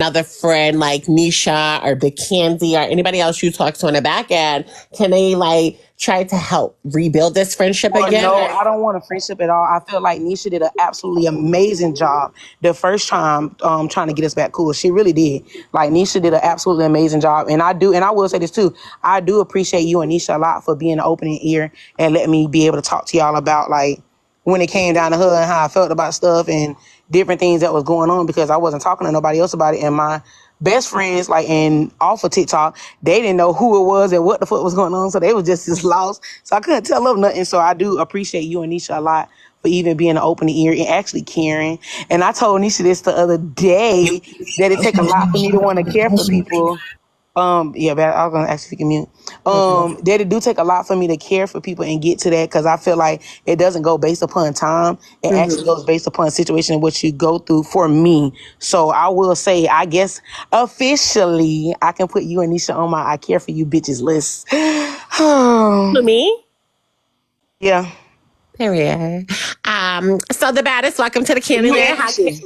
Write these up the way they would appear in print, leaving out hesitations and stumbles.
another friend like Nisha or Big Candy or anybody else you talk to on the back end, can they like try to help rebuild this friendship Well, again? no, I don't want a friendship at all. I feel like Nisha did an absolutely amazing job the first time trying to get us back cool. She really did. Like Nisha did an absolutely amazing job. And I will say this too. I do appreciate you and Nisha a lot for being an opening ear and letting me be able to talk to y'all about like when it came down to her and how I felt about stuff and different things that was going on because I wasn't talking to nobody else about it. And my best friends, like in off of TikTok, they didn't know who it was and what the fuck was going on. So they was just as lost. So I couldn't tell them nothing. So I do appreciate you and Nisha a lot for even being an open ear and actually caring. And I told Nisha this the other day that it take a lot for me to want to care for people. Yeah, but I was gonna ask if you can mute. That it do take a lot for me to care for people and get to that because I feel like it doesn't go based upon time. It actually goes based upon the situation and what you go through for me. So I will say, I guess officially, I can put you and Nisha on my I care for you bitches list. To me? Yeah. Period. So the baddest, welcome to the You Candyland. and Nisha.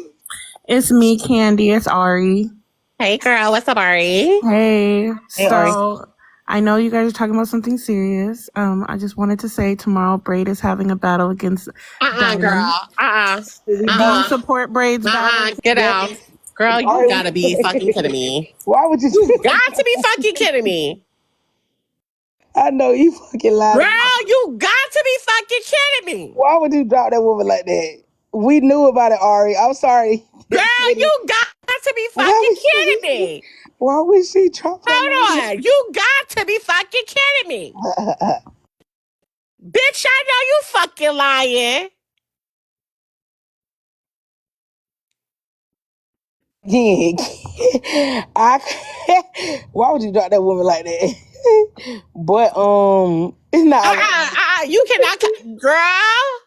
It's me, Candy. It's Ari. Hey girl, what's up, Ari? Hey. Hey, Ari. So I know you guys are talking about something serious. I just wanted to say tomorrow Braid is having a battle against Diamond. Girl. Do you support Braid's battle? Get out. Girl, you gotta be fucking kidding me. Why would you? Got to be fucking kidding me. I know you fucking lying. Girl, you got to be fucking kidding me. Why would you drop that woman like that? We knew about it, Ari. I'm sorry. Girl, you got to be fucking kidding me. Why would she drop that? Hold on. You got to be fucking kidding me. Bitch, I know you fucking lying. Yeah. Why would you drop that woman like that? But it's not. You cannot, girl.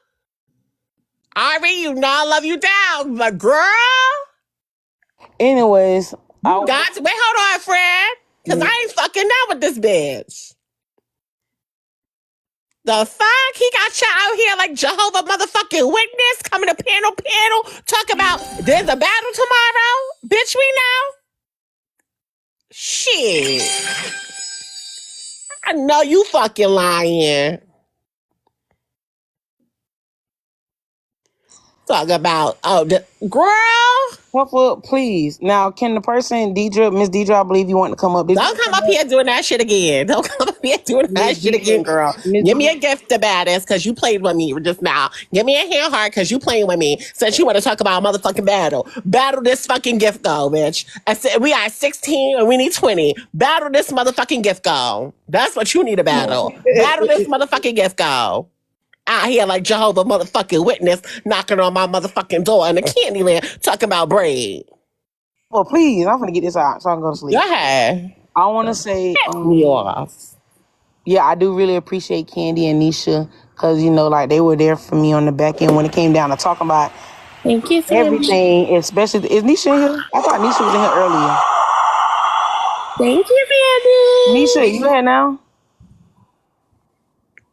Ari, you know I love you down, but girl. Anyways, You got to wait. Hold on, friend, because I ain't fucking down with this bitch. The fuck? He got you out here like Jehovah motherfucking Witness coming to panel, talk about there's a battle tomorrow? Bitch, we know. Shit. I know you fucking lying. Talk about, girl. Puffer, please. Now, can the person, Miss Deidre, I believe you want to come up. Don't come up here doing that shit again. Don't come up here doing that shit again, girl. Give me a gift to baddest because you played with me just now. Give me a hand heart because you playing with me since you want to talk about a motherfucking battle. Battle this fucking gift go, bitch. I said we got 16 and we need 20. Battle this motherfucking gift go. That's what you need to battle. Battle this motherfucking gift go. Out here like Jehovah motherfucking Witness knocking on my motherfucking door in the Candyland talking about Braid. Well, please, I'm gonna get this out so I can go to sleep. Go ahead. I want to say, Me off. Yeah, I do really appreciate Candy and Nisha because like they were there for me on the back end when it came down to talking about Thank you, everything. Especially, is Nisha in here? I thought Nisha was in here earlier. Thank you, Mandy. Nisha, you here now?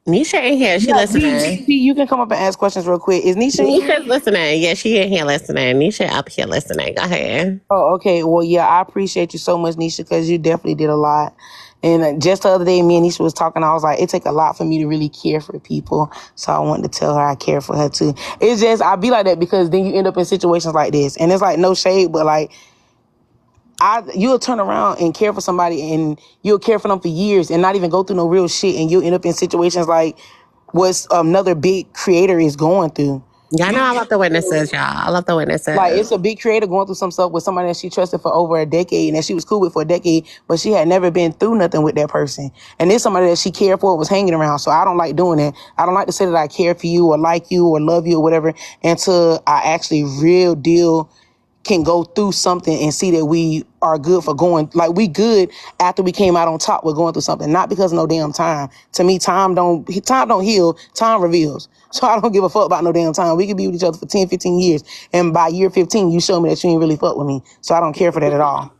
Nisha ain't here. She listening. You can come up and ask questions real quick. Is Nisha in here? Nisha's listening. Yeah, she in here listening. Nisha up here listening. Go ahead. Oh, okay. Well, yeah, I appreciate you so much, Nisha, because you definitely did a lot. And just the other day, me and Nisha was talking. I was like, it take a lot for me to really care for people. So I wanted to tell her I care for her too. It's just, I be like that because then you end up in situations like this. And it's like no shade, but like, you'll turn around and care for somebody and you'll care for them for years and not even go through no real shit. And you'll end up in situations like what another big creator is going through. Y'all know I love the witnesses, y'all. I love the witnesses. Like, it's a big creator going through some stuff with somebody that she trusted for over a decade and that she was cool with for a decade, but she had never been through nothing with that person. And then somebody that she cared for was hanging around. So I don't like doing that. I don't like to say that I care for you or like you or love you or whatever until I actually real deal can go through something and see that we are good for going, like we good after we came out on top. We're going through something, not because of no damn time. To me, time don't heal, time reveals. So I don't give a fuck about no damn time. We could be with each other for 10, 15 years. And by year 15, you show me that you ain't really fuck with me. So I don't care for that at all.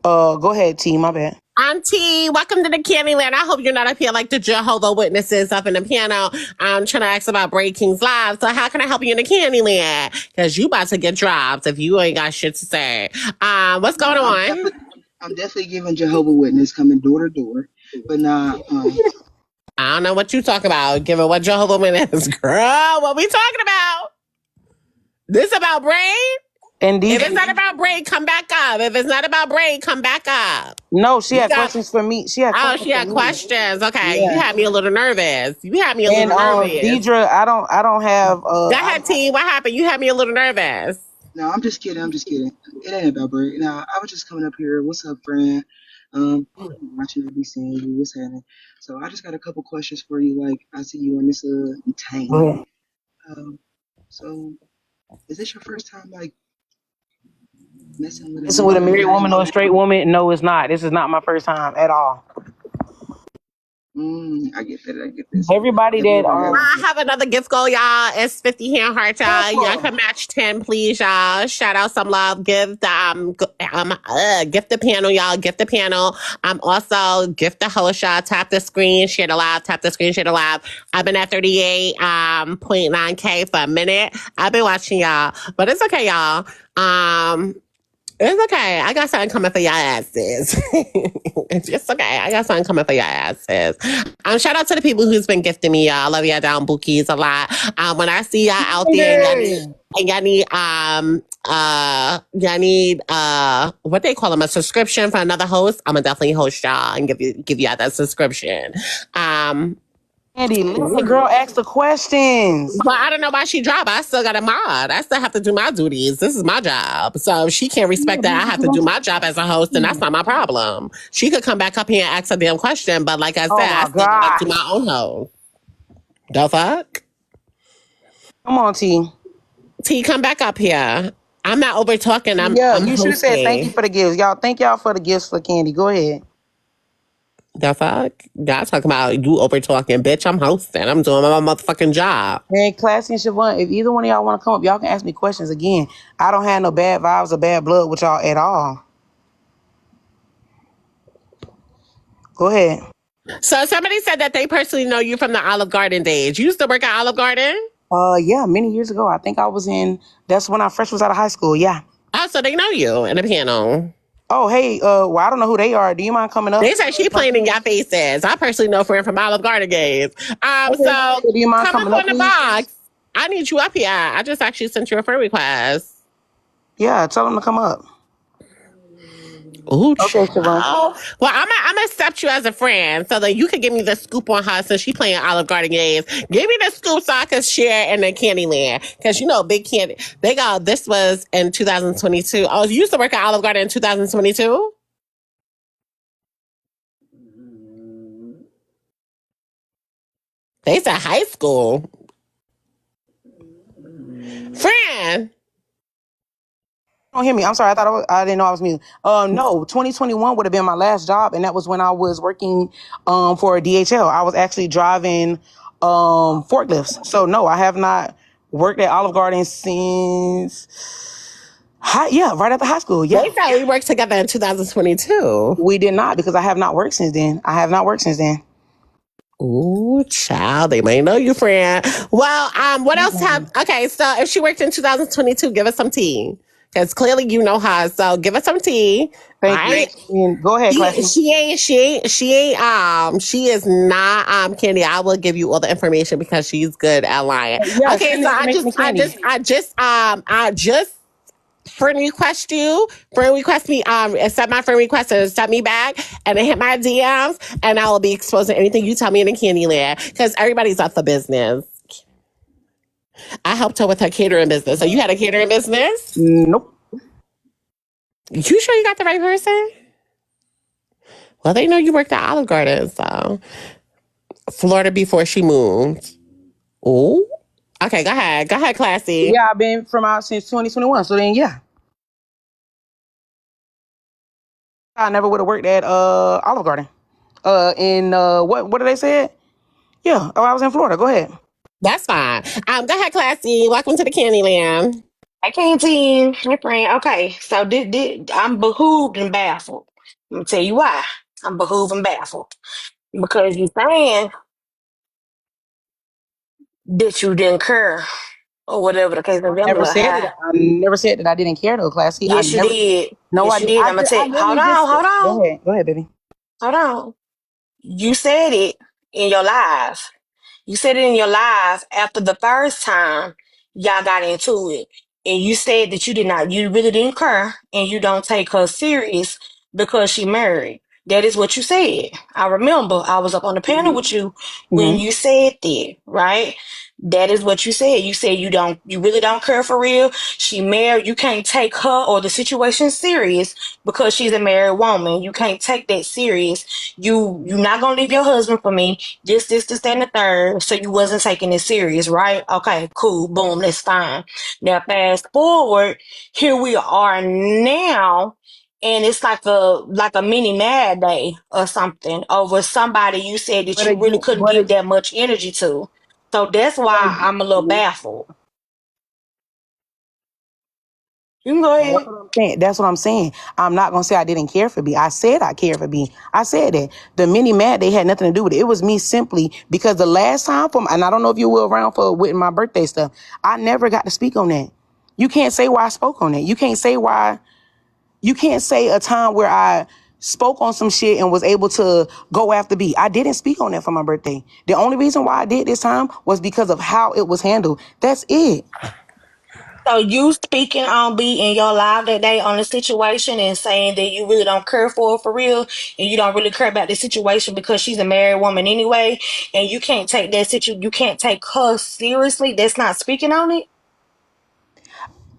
Go ahead, T, my bad. Auntie, welcome to the Candyland. I hope you're not up here like the Jehovah Witnesses up in the piano. I'm trying to ask about Bray King's Live. So how can I help you in the Candyland? Because you about to get dropped if you ain't got shit to say. What's going on? I'm definitely giving Jehovah Witness coming door to door, but nah. I don't know what you talk about. Given what Jehovah Witness, girl, what we talking about? This about Bray? Indeed. If it's not about Bray, come back up. If it's not about Bray, come back up. No, she had questions for me. She had questions. Okay, Yeah. you had me a little nervous. You had me a And little nervous. Deidre, I don't have. Go ahead, T. What happened? You had me a little nervous. No, I'm just kidding. It ain't about Bray. Nah, I was just coming up here. What's up, friend? Watching to be seeing you. What's happening? So I just got a couple questions for you. Like I see you on this tank. So is this your first time like messing with a married woman or a straight woman? No, it's not. This is not my first time at all. I get that. I get this. Everybody that I have another gift goal, y'all. It's 50 hand hearts, y'all. Y'all can match 10, please, y'all. Shout out some love. Give the gift the panel, y'all. Gift the panel. Also gift the host, y'all. Tap the screen, share the live. Tap the screen, share the live. I've been at 38.9K for a minute. I've been watching y'all, but it's okay, y'all. It's okay. I got something coming for y'all asses. It's okay. I got something coming for y'all asses. Shout out to the people who's been gifting me, y'all. I love y'all down bookies a lot. When I see y'all out there and y'all need what they call them, a subscription for another host, I'm gonna definitely host y'all and give y'all that subscription. Andy, let the girl ask the questions. But I don't know why she dropped. I still got a mod. I still have to do my duties. This is my job. So if she can't respect that, I have to do my job as a host, and that's not my problem. She could come back up here and ask a damn question, but like I said, I still got to do my own host. The fuck? Come on, T. T, come back up here. I'm not over talking. You should have said thank you for the gifts. Y'all, thank y'all for the gifts for Candy. Go ahead. The fuck? Y'all talking about you over talking, bitch. I'm hosting. I'm doing my motherfucking job. Man, Classy and Siobhan, if either one of y'all want to come up, y'all can ask me questions again. I don't have no bad vibes or bad blood with y'all at all. Go ahead. So somebody said that they personally know you from the Olive Garden days. You used to work at Olive Garden? Yeah, many years ago. I think I was that's when I first was out of high school. Yeah. Oh, so they know you in the panel. Oh, hey, well, I don't know who they are. Do you mind coming up? They say she playing in your faces. I personally know friend from Olive Garden games. So do you mind come coming up up, on the box. I need you up here. I just actually sent you a friend request. Yeah, tell them to come up. Ooh, okay, Siobhan. Well, I'm gonna accept you as a friend so that you can give me the scoop on her since she playing Olive Garden games. Give me the scoop so I can share in the Candyland. Because you know, Big Candy, this was in 2022. Oh, you used to work at Olive Garden in 2022? They said high school. Friend. Don't hear me. I'm sorry. I didn't know I was muted. No, 2021 would have been my last job, and that was when I was working for DHL. I was actually driving forklifts. So no, I have not worked at Olive Garden since right after high school. Yeah. They said we worked together in 2022. We did not, because I have not worked since then. Ooh, child, they may know you, friend. Well, what else okay, so if she worked in 2022, give us some tea. Because clearly you know her, so give us some tea. Thank you. Go ahead, Classy. She is not Candy. I will give you all the information because she's good at lying. Yeah, okay, so I just friend request you, friend request me, accept my friend request and accept me back, and then hit my DMs, and I will be exposing anything you tell me in the Candyland, because everybody's up for business. I helped her with her catering business. So you had a catering business? Nope. You sure you got the right person? Well, they know you worked at Olive Garden, so Florida before she moved. Ooh. Okay, go ahead, Classy. Yeah, I've been from out since 2021. So then, yeah. I never would have worked at Olive Garden. What did they say? Yeah, I was in Florida. Go ahead. That's fine. Go ahead, Classy. Welcome to the Candyland. I can't see my friend. Okay, so I'm behooved and baffled. I'm gonna tell you why. I'm behooving baffled because you're saying that you didn't care or whatever the case may be. I'm a Never little said it. high. I never said that I didn't care though, Classy. I Yes, you never. did. No, Yes, I you did. did. I'm gonna tell I you. literally just said. Go ahead. Go ahead, baby. Hold on. You said it in your live. You said it in your live after the first time y'all got into it. And you said that you really didn't care and you don't take her serious because she married. That is what you said. I remember I was up on the panel with you when Mm-hmm. you said that, right? That is what you said. You said you really don't care for real. She married. You can't take her or the situation serious because she's a married woman. You can't take that serious. You're not gonna leave your husband for me. This, and the third. So you wasn't taking it serious, right? Okay, cool. Boom, that's fine. Now fast forward, here we are now, and it's like a mini mad day or something over somebody you said that But you really again, couldn't give that much energy to. So that's why I'm a little baffled. You can go that's ahead. what I'm saying. That's what I'm saying. I'm not gonna say I didn't care for B. I said I cared for B. I said that the mini mad they had nothing to do with it. It was me simply because the last time and I don't know if you were around for with my birthday stuff. I never got to speak on that. You can't say why I spoke on it. You can't say why. You can't say a time where I spoke on some shit and was able to go after B. I didn't speak on that for my birthday. The only reason why I did this time was because of how it was handled. That's it. So you speaking on B in your live that day on the situation and saying that you really don't care for her for real and you don't really care about the situation because she's a married woman anyway and you can't take you can't take her seriously. That's not speaking on it.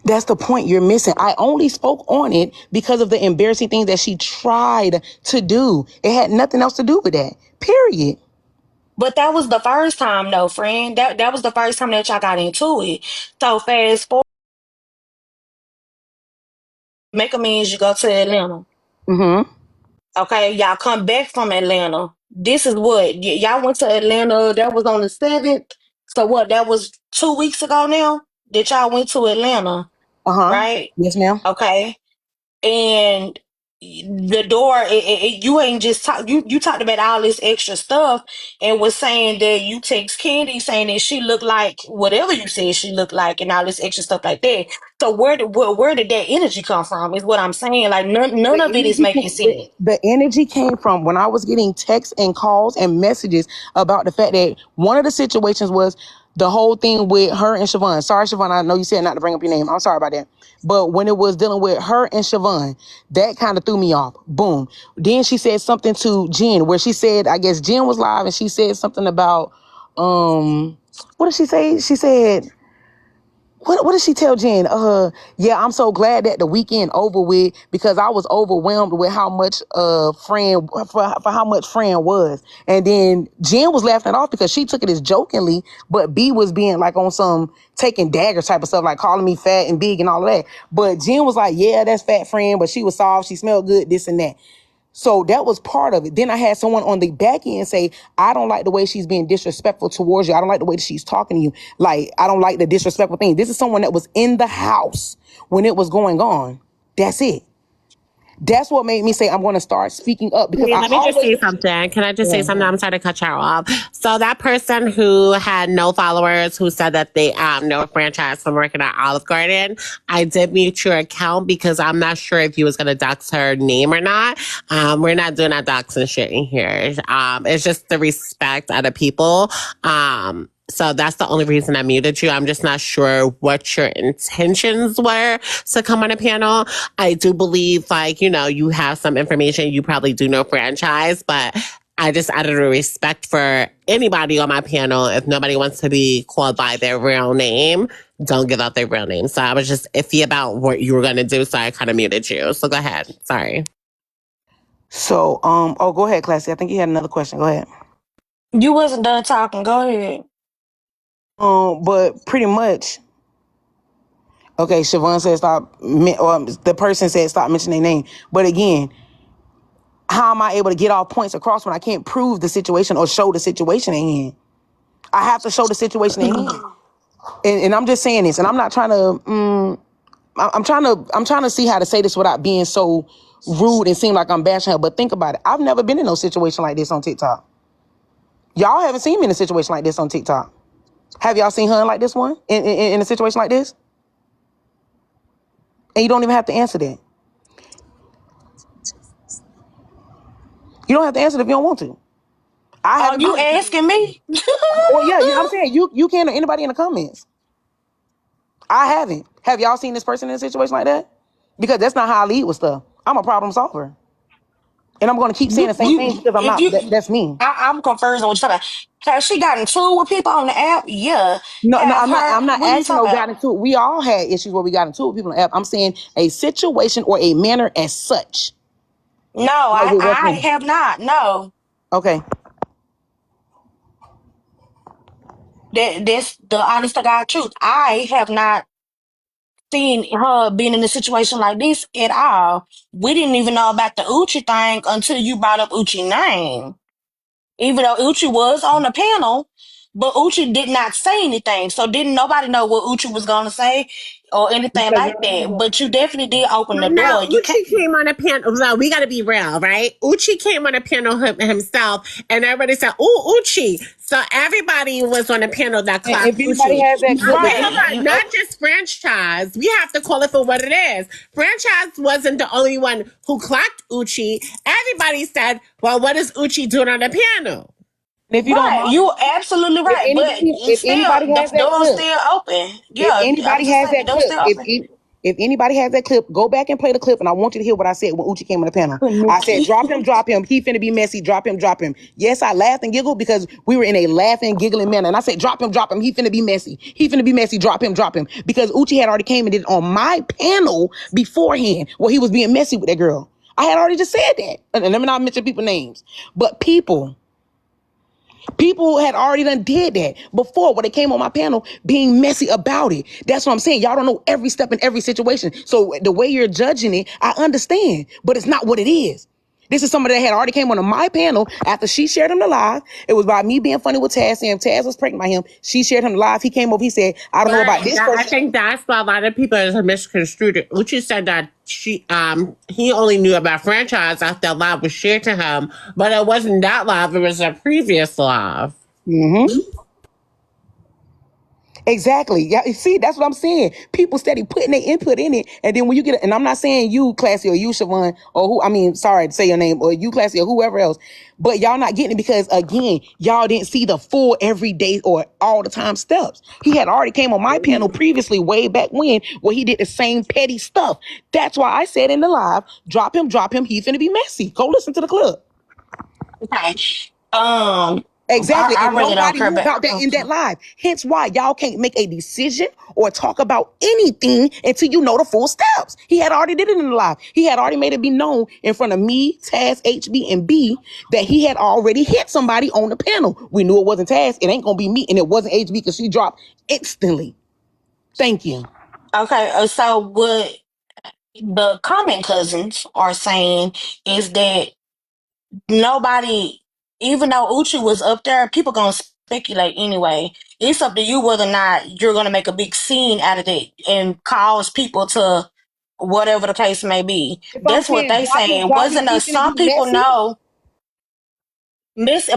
That's the point you're missing. I only spoke on it because of the embarrassing things that she tried to do. It had nothing else to do with that. Period. But that was the first time though, friend. That was the first time that y'all got into it. So fast forward, make amends, you go to Atlanta. Mm-hmm. Okay, y'all come back from Atlanta. This is what y'all went to Atlanta. That was on the 7th. So what? That was 2 weeks ago now that y'all went to Atlanta, Uh-huh. right? Yes, ma'am. Okay, and the door. You ain't just talk. You talked about all this extra stuff and was saying that you text Candy saying that she looked like whatever you said she looked like and all this extra stuff like that. So where did that energy come from? Is what I'm saying. Like none of it is making sense. The energy came from when I was getting texts and calls and messages about the fact that one of the situations was the whole thing with her and Siobhan. Sorry, Siobhan, I know you said not to bring up your name. I'm sorry about that. But when it was dealing with her and Siobhan, that kind of threw me off. Boom. Then she said something to Jen where she said, I guess Jen was live and she said something about what did she say? She said, what did she tell Jen? Yeah, I'm so glad that the weekend over with because I was overwhelmed with how much for how much friend was. And then Jen was laughing it off because she took it as jokingly, but B was being like on some taking dagger type of stuff, like calling me fat and big and all of that. But Jen was like, yeah, that's fat friend, but she was soft, she smelled good, this and that. So that was part of it. Then I had someone on the back end say, I don't like the way she's being disrespectful towards you. I don't like the way that she's talking to you. Like, I don't like the disrespectful thing. This is someone that was in the house when it was going on. That's it. That's what made me say I'm going to start speaking up because Yeah, I let me just always. say something. Can I just say Yeah. something? I'm sorry to cut you off. So that person who had no followers, who said that they no franchise from working at Olive Garden, I did mute your account because I'm not sure if you was gonna dox her name or not. We're not doing that doxing shit in here. It's just the respect of the people. So that's the only reason I muted you. I'm just not sure what your intentions were to come on a panel. I do believe, like, you have some information. You probably do know franchise, but I just, out of the respect for anybody on my panel, if nobody wants to be called by their real name, don't give out their real name. So I was just iffy about what you were going to do. So I kind of muted you. So go ahead. Sorry. So, go ahead, Classy. I think you had another question. Go ahead. You wasn't done talking. Go ahead. But pretty much, okay, Siobhan said stop, or the person said stop mentioning their name. But again, how am I able to get all points across when I can't prove the situation or show the situation in hand? I have to show the situation in hand. And I'm just saying this, and I'm not trying to I'm trying to see how to say this without being so rude and seem like I'm bashing her. But think about it. I've never been in no situation like this on TikTok. Y'all haven't seen me in a situation like this on TikTok. Have y'all seen her in like this one in a situation like this? And you don't even have to answer that. You don't have to answer it if you don't want to. I Oh, haven't you been. asking me? Well, yeah, I'm saying you can or anybody in the comments. I haven't. Have y'all seen this person in a situation like that? Because that's not how I lead with stuff. I'm a problem solver, and I'm going to keep saying the same things because I'm If not. you, That's me. I'm confused on what you're talking about. Has she gotten into with people on the app? Yeah. No, no, Have I'm not. her? I'm not What are you asking talking no about? got into it. We all had issues where we got into it with people on the app. I'm saying a situation or a manner as such. No, Like with what I thing? have not. No, Okay. that's the honest to God truth. I have not seen her being in a situation like this at all. We didn't even know about the Uchi thing until you brought up Uchi name. Even though Uchi was on the panel, but Uchi did not say anything. So didn't nobody know what Uchi was gonna say or anything Because like that. But you definitely did open But the now door. You can't. Uchi came on a panel. No, we got to be real, right? Uchi came on a panel himself, and everybody said, "Ooh, Uchi!" So everybody was on a panel that and if clocked anybody Uchi. has that Not, clip, wait, if hold Right. on. Not just franchise. We have to call it for what it is. Franchise wasn't the only one who clocked Uchi. Everybody said, "Well, what is Uchi doing on the panel?" if you don't Right. mind, You absolutely if right. But anybody, it's if still anybody the has that door's clip, still open. if Yeah. I'm anybody just has saying the that door's clip, still open. if anybody has that clip, go back and play the clip, and I want you to hear what I said when Uchi came on the panel. I said, Nikki. drop him. He finna be messy. Drop him, drop him. Yes, I laughed and giggled because we were in a laughing, giggling manner, and I said, drop him, drop him. He finna be messy. He finna be messy. Drop him, because Uchi had already came and did it on my panel beforehand, where he was being messy with that girl. I had already just said that, and let me not mention people names, but people had already done did that before when they came on my panel being messy about it. That's what I'm saying. Y'all don't know every step in every situation. So the way you're judging it, I understand, but it's not what it is. This is somebody that had already came on my panel after she shared him the live. It was by me being funny with Taz, saying Taz was pregnant by him. She shared him the live. He came over. He said, I don't know about But this I person. think that's why a lot of people are misconstrued it. Uchi said that he only knew about franchise after that live was shared to him, but it wasn't that live. It was a previous live. Exactly. Yeah. See, that's what I'm saying. People steady putting their input in it, and then when you get it, and I'm not saying you, Classy, or you, Siobhan, or who. I mean, sorry to say your name, or you, Classy, or whoever else. But y'all not getting it because again, y'all didn't see the full everyday or all the time steps. He had already came on my panel previously, way back when, where he did the same petty stuff. That's why I said in the live, drop him. He finna be messy. Go listen to the clip. Okay. Exactly. I And really don't nobody care knew about. about that in Okay. that live. Hence why y'all can't make a decision or talk about anything until you know the full steps. He had already did it in the live. He had already made it be known in front of me, Taz, HB, and B that he had already hit somebody on the panel. We knew it wasn't Taz. It ain't gonna be me, and it wasn't HB because she dropped instantly. Thank you. Okay. So what the comment cousins are saying is that nobody, even though Uchi was up there, people gonna speculate anyway. It's up to you whether or not you're gonna make a big scene out of it and cause people to whatever the case may be. If I'm That's what saying they saying. drop him, Wasn't a he finna some be people messy. know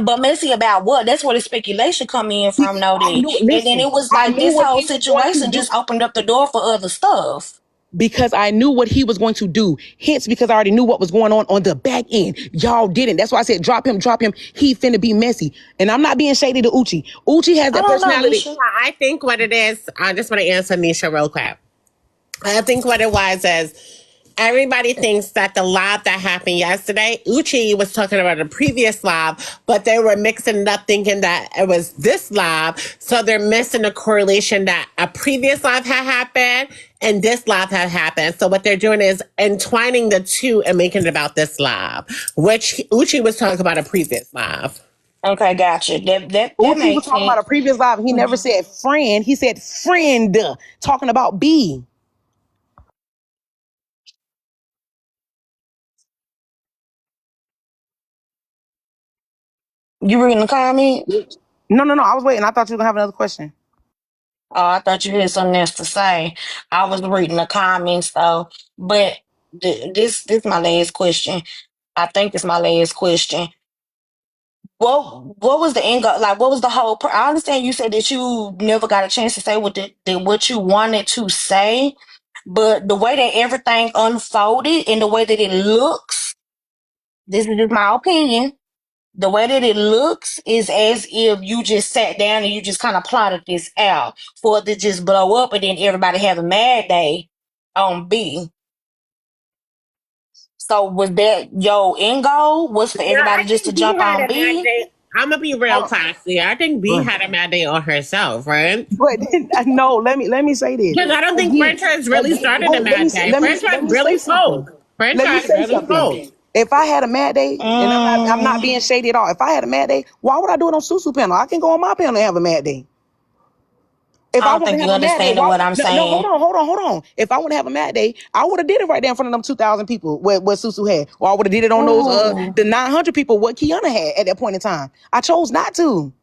but messy about what? That's where the speculation come in from, no I that. knew. And then Listen, it was I like knew this what whole he was going to situation do. just opened up the door for other stuff. Because I knew what he was going to do. Hence, because I already knew what was going on the back end. Y'all didn't. That's why I said, drop him. He finna be messy. And I'm not being shady to Uchi. Uchi has I that don't know, personality. Nisha. I think what it is, I just want to answer Nisha real quick. I think what it was is everybody thinks that the live that happened yesterday, Uchi was talking about a previous live, but they were mixing it up thinking that it was this live. So they're missing the correlation that a previous live had happened and this live had happened. So what they're doing is entwining the two and making it about this live, which Uchi was talking about a previous live. Okay, gotcha. That Uchi was makes talking about a sense. previous live. And he never said friend. He said friend. Talking about B. You reading the comments? No. I was waiting. I thought you were going to have another question. Oh, I thought you had something else to say. I was reading the comments though, but this my last question. I think it's my last question. What was the end goal? Like, what was the whole? I understand you said that you never got a chance to say what you wanted to say, but the way that everything unfolded and the way that it looks, this is just my opinion. The way that it looks is as if you just sat down and you just kind of plotted this out for it to just blow up and then everybody have a mad day on B. So was that your end goal? Was for Yeah, I everybody just to think B jump had on a mad B? day. I'm gonna be real Hold on. classy. I think B But had a mad day on herself, right? no, let me say this Because I don't think again. franchise really Again, started a hold, let me mad day. let me let Franchise me say really something. spoke. Let me Franchise say really something. spoke. If I had a mad day, and I'm not Mm, being shady at all. If I had a mad day, why would I do it on Susu panel? I can go on my panel and have a mad day. If I I don't want to think you have a mad day, understanding why? what I'm No, saying. hold on. If I want to have a mad day, I would have did it right there in front of them 2,000 people what Susu had, or I would have did it on those Ooh, the 900 people what Kiana had at that point in time. I chose not to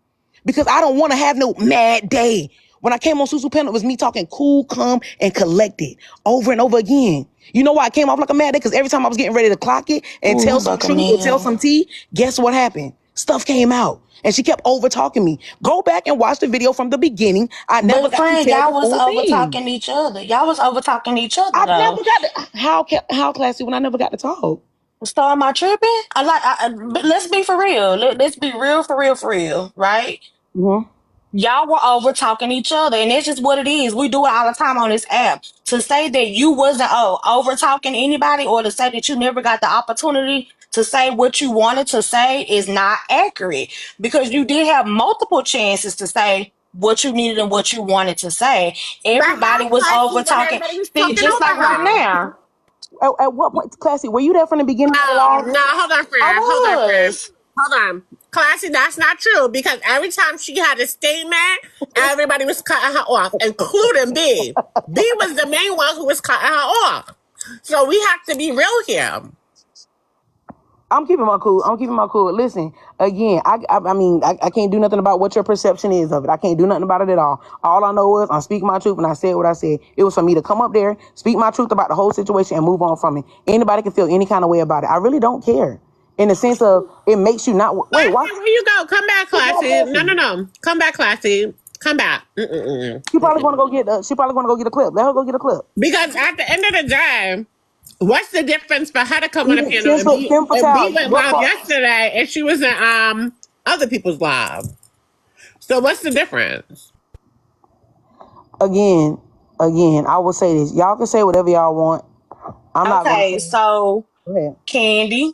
because I don't want to have no mad day. When I came on Susu panel, it was me talking cool, calm, and collected over and over again. You know why I came off like a mad day? Because every time I was getting ready to clock it and ooh, tell some truth or tell Buccaneers. some tea, guess what happened? Stuff came out. And she kept over talking me. Go back and watch the video from the beginning. I never But got to friend, tell y'all the was full over thing. talking each other. Y'all was over talking each other I never though. got to, how classy when I never got to talk. So am I tripping? But let's be for real. Let's be real for real for real, right? Hmm. Y'all were over talking each other, and that's just what it is. We do it all the time on this app. To say that you wasn't over talking anybody, or to say that you never got the opportunity to say what you wanted to say, is not accurate because you did have multiple chances to say what you needed and what you wanted to say. But Everybody how was classy over when talking. everybody was See, talking just like over right her? now, At what point, classy, were you there from the beginning of it all? No, hold on, I friend. Hold on, friend. was. Hold on. Classy, that's not true because every time she had a statement, everybody was cutting her off, including B. B was the main one who was cutting her off. So we have to be real here. I'm keeping my cool. I'm keeping my cool. Listen, again, I can't do nothing about what your perception is of it. I can't do nothing about it at all. All I know is I'm speaking my truth and I said what I said. It was for me to come up there, speak my truth about the whole situation and move on from it. Anybody can feel any kind of way about it. I really don't care. In the sense of it makes you not wait, why Classy, where you go? Come back, why Classy. No, no, classy? no. Come back, Classy. Come back. Mm-mm-mm. She probably gonna go get a clip. Let her go get a clip. Because at the end of the day, what's the difference for her to come on a Even panel and be Femme Fatale, went what live part? yesterday and she was in other people's live? So what's the difference? Again, I will say this. Y'all can say whatever y'all want. I'm not gonna Okay, say. so Go ahead. Candy.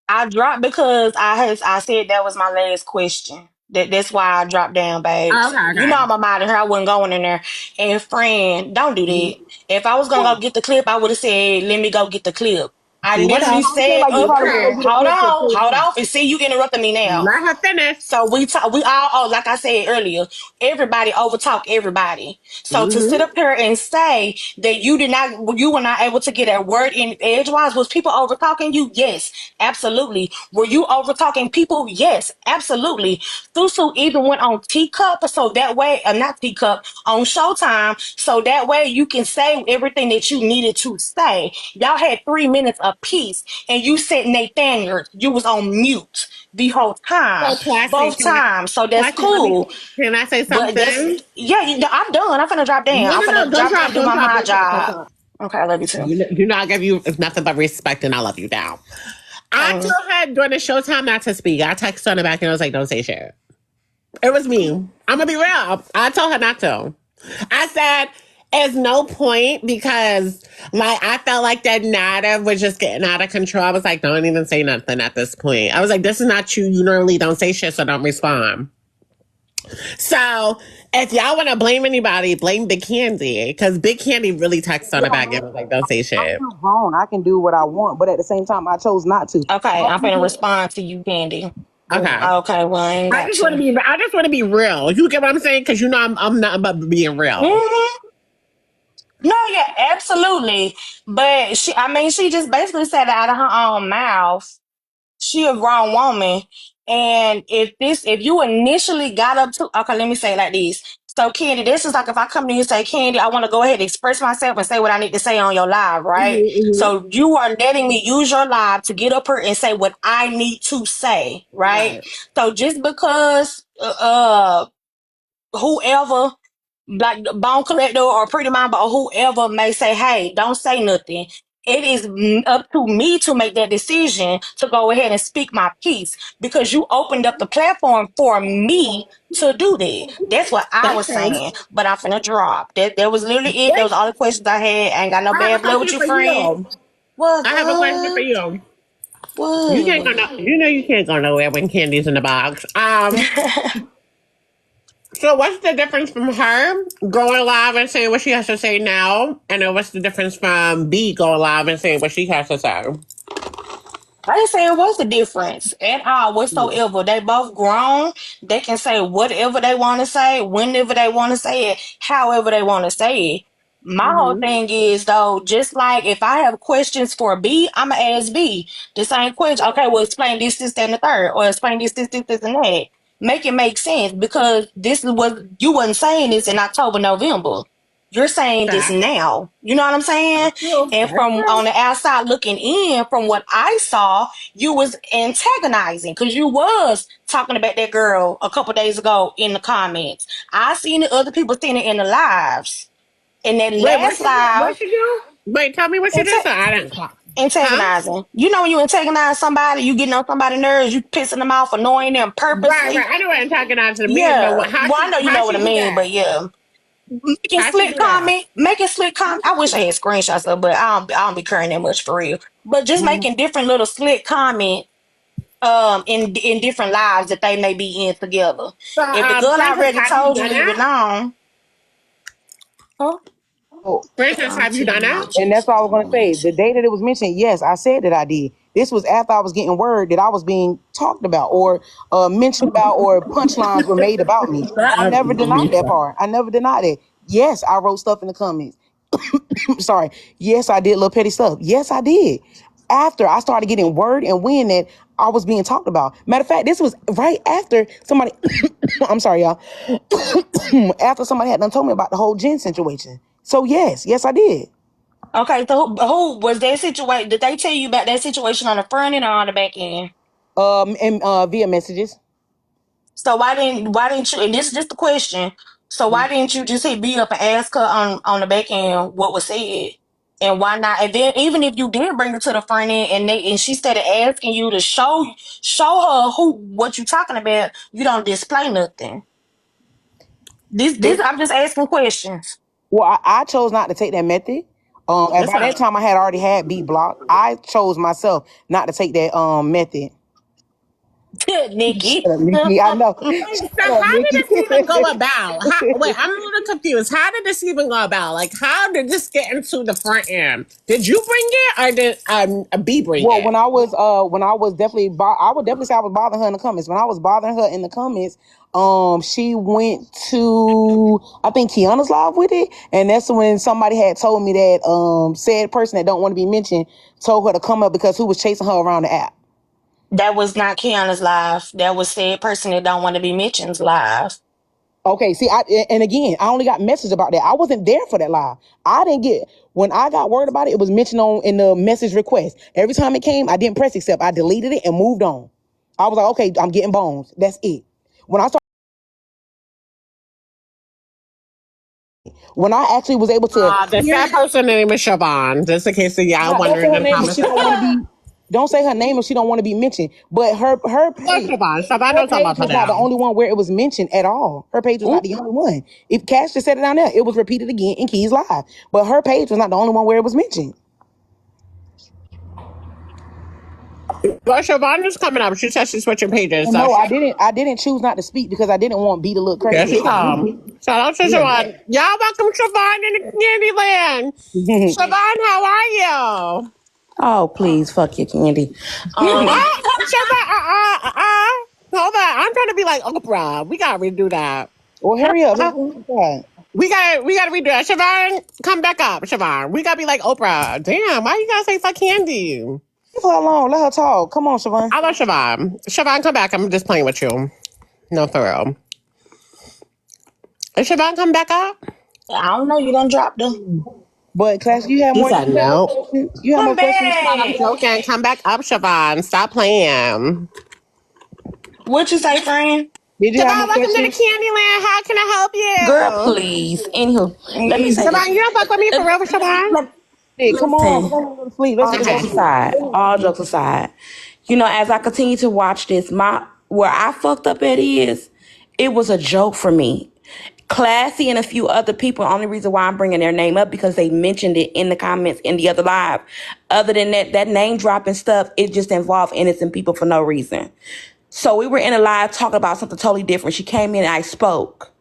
I dropped because I said that was my last question. That's why I dropped down, babes. Okay, You know okay. I'm out of here. I wasn't going in there. And friend, don't do that. If I was gonna go get the clip, I would have said, "Let me go get the clip." I See, literally I'm saying said like you up probably gonna here, go get a "Hold clip to on, play hold too. on." And see, you interrupting me now. Let her finish. So we all, oh, like I said earlier, everybody overtalk everybody. So to sit Mm-hmm. up here and say that you were not able to get a word in edgewise, was people over talking you? Yes, absolutely. Were you over talking people? Yes, absolutely. Thusu even went on Teacup, so that way, not Teacup, on Showtime, so that way you can say everything that you needed to say. Y'all had 3 minutes apiece, and you said Nathaniel, you was on mute the whole time, So classy. both times. So that's Classy, let me. cool. Can I say But that's something? yeah. I'm done. I'm finna drop down. No, I'm no, no. finna Don't drop down drop. and do Don't my drop. mod Don't drop. Don't job. drop. Okay, I love you too. You know, I give you nothing but respect, and I love you now. I Um, told her during the showtime not to speak. I texted her in the back and I was like, "Don't say shit." It was me. I'm gonna be real. I told her not to. I said, "It's no point because, like, I felt like that narrative was just getting out of control." I was like, "Don't even say nothing at this point." I was like, "This is not you. You normally don't say shit, so don't respond." So if y'all want to blame anybody, blame Big Candy because Big Candy really texted on Yeah, the back and was like, "Don't say I'm shit." still grown. I can do what I want, but at the same time, I chose not to. okay, I'm finna respond to you, Candy. Go Okay. ahead. Okay, well I ain't I got just want to to. be. I just want to be real. You get what I'm saying? Because you know I'm not about being real. Hmm. No, yeah, absolutely. But I mean, she just basically said it out of her own mouth. She a grown woman, and if you initially got up to, okay, let me say it like this. So, Candy, this is like if I come to you and say, Candy, I want to go ahead and express myself and say what I need to say on your live, right? Mm-hmm. So you are letting me use your live to get up here and say what I need to say, right? Right. So just because whoever like the Bone Collector or Pretty Mama or whoever may say, hey, don't say nothing. It is up to me to make that decision to go ahead and speak my piece because you opened up the platform for me to do that. That's what I That's was true. saying. But I'm finna drop. That was literally it. That was all the questions I had. I ain't got no I have a bad blood with question you, for friend. you. What I have a question for good? you. You can't go no, What? you know you can't go nowhere when candy's in the box. So what's the difference from her going live and saying what she has to say now, and then what's the difference from B going live and saying what she has to say? I ain't saying what's the difference at all whatsoever. They both grown. They can say whatever they want to say, whenever they want to say it, however they want to say it. My whole Mm-hmm. thing is though, just like if I have questions for B, I'ma ask B the same question. Okay, well explain this, and the third, or explain this, and that. Make it make sense because this is what you wasn't saying this in October, November. You're saying this That, now. You know what I'm saying? that's true. And That's from true. on the outside looking in, from what I saw, you was antagonizing because you was talking about that girl a couple days ago in the comments. I seen it, other people seen it in the lives. In that Wait, last live, what she do? Wait, tell me what she did anta- so I didn't clock. Huh? antagonizing. You know when you antagonize somebody, you getting on somebody's nerves, you pissing them off, annoying them Right, right. purposely. I know what antagonizing means, but Yeah. Well, I know you how know what she I do mean, that? but yeah. Making How she slick do that? comment, making slick comment. I wish I had screenshots of, but I don't be caring that much for real. But just making different little slick comments in different lives that they may be in together. So, If the girl for instance, already have you told you done leave it that? alone, huh? Oh, For instance, have you done that? and that's all I was gonna say. The day that it was mentioned, yes, I said that I did. This was after I was getting word that I was being talked about or mentioned about or punchlines were made about me. I never denied that part. I never denied it. Yes, I wrote stuff in the comments. Sorry. Yes, I did little petty stuff. Yes, I did. After I started getting word and wind that I was being talked about. Matter of fact, this was right after somebody I'm sorry, y'all. After somebody had done told me about the whole Jen situation. So yes, I did. Okay, so who was that situation? Did they tell you about that situation on the front end or on the back end? And via messages. So why didn't you? And this is just the question. So why didn't you just hit B up and ask her on the back end what was said, and why not? And then even if you did bring her to the front end and she started asking you to show her who what you talking about, you don't display nothing. This It, I'm just asking questions. well, I chose not to take that method. And That's by that not. time I had already had B blocked. I chose myself not to take that method. Nikki. Shut up, Nikki. I know. Wait, so Shut up, how did Nikki. this even go about? Wait, I'm a little confused. How did this even go about? Like, how did this get into the front end? Did you bring it or did B bring Well, it? when I was definitely I would definitely say I was bothering her in the comments. When I was bothering her in the comments, she went to I think Kiana's live with it, and that's when somebody had told me that said person that don't want to be mentioned told her to come up because who was chasing her around the app. That was not Kiana's live. That was said person that don't want to be mentioned live. Okay, see, and again, I only got message about that. I wasn't there for that live. I didn't get when I got word about it. It was mentioned on in the message request. Every time it came, I didn't press accept. I deleted it and moved on. I was like, okay, I'm getting bones. That's it. When I started, when I actually was able to The hear, sad person name is Siobhan, just in case of y'all don't say wondering her in the name if comments. she don't want to be. Don't say her name if she don't want to be mentioned. But her Well, page. Siobhan. Siobhan Her knows all page about her was not the now. only one where it was mentioned at all. Her page was not Oop. the only one. If Cash just said it down there, it was repeated again in Keys Live. But her page was not the only one where it was mentioned. Well, Siobhan is coming up. She says she's switching pages. And So no, she, I didn't choose not to speak because I didn't want B to look there crazy. she comes. Shout out to Yeah. Siobhan. Y'all welcome Siobhan in Candyland. Siobhan, how are you? Oh, please, fuck your candy. Um, Siobhan, hold on. I'm trying to be like Oprah. We gotta redo that. Well, hurry up. God. We gotta redo that. Siobhan, come back up, Siobhan. We gotta be like Oprah. Damn, why you gotta say fuck candy? Leave her alone. Let her talk. Come on, Siobhan. I love Siobhan. Siobhan, come back. I'm just playing with you. No, for real. Is Siobhan come back up? I don't know. You done dropped her. But class, you have She more. said You have more no. questions. You have Come more questions. I'm back. joking. Come back up, Siobhan. Stop playing. What you say, friend? Did you have Siobhan, more welcome to the questions? Candyland. How can I help Girl, you? please. Anywho, let me say Siobhan, this. you don't fuck with me for Let, real, Siobhan? let, Hey, come on. We're listen. gonna go to sleep. Let's All go to jokes Okay. sleep. aside, as I continue to watch this, where I fucked up at is, it was a joke for me. Classy and a few other people. Only reason why I'm bringing their name up because they mentioned it in the comments in the other live. Other than that name dropping stuff, it just involved innocent people for no reason. So we were in a live talking about something totally different. She came in and I spoke.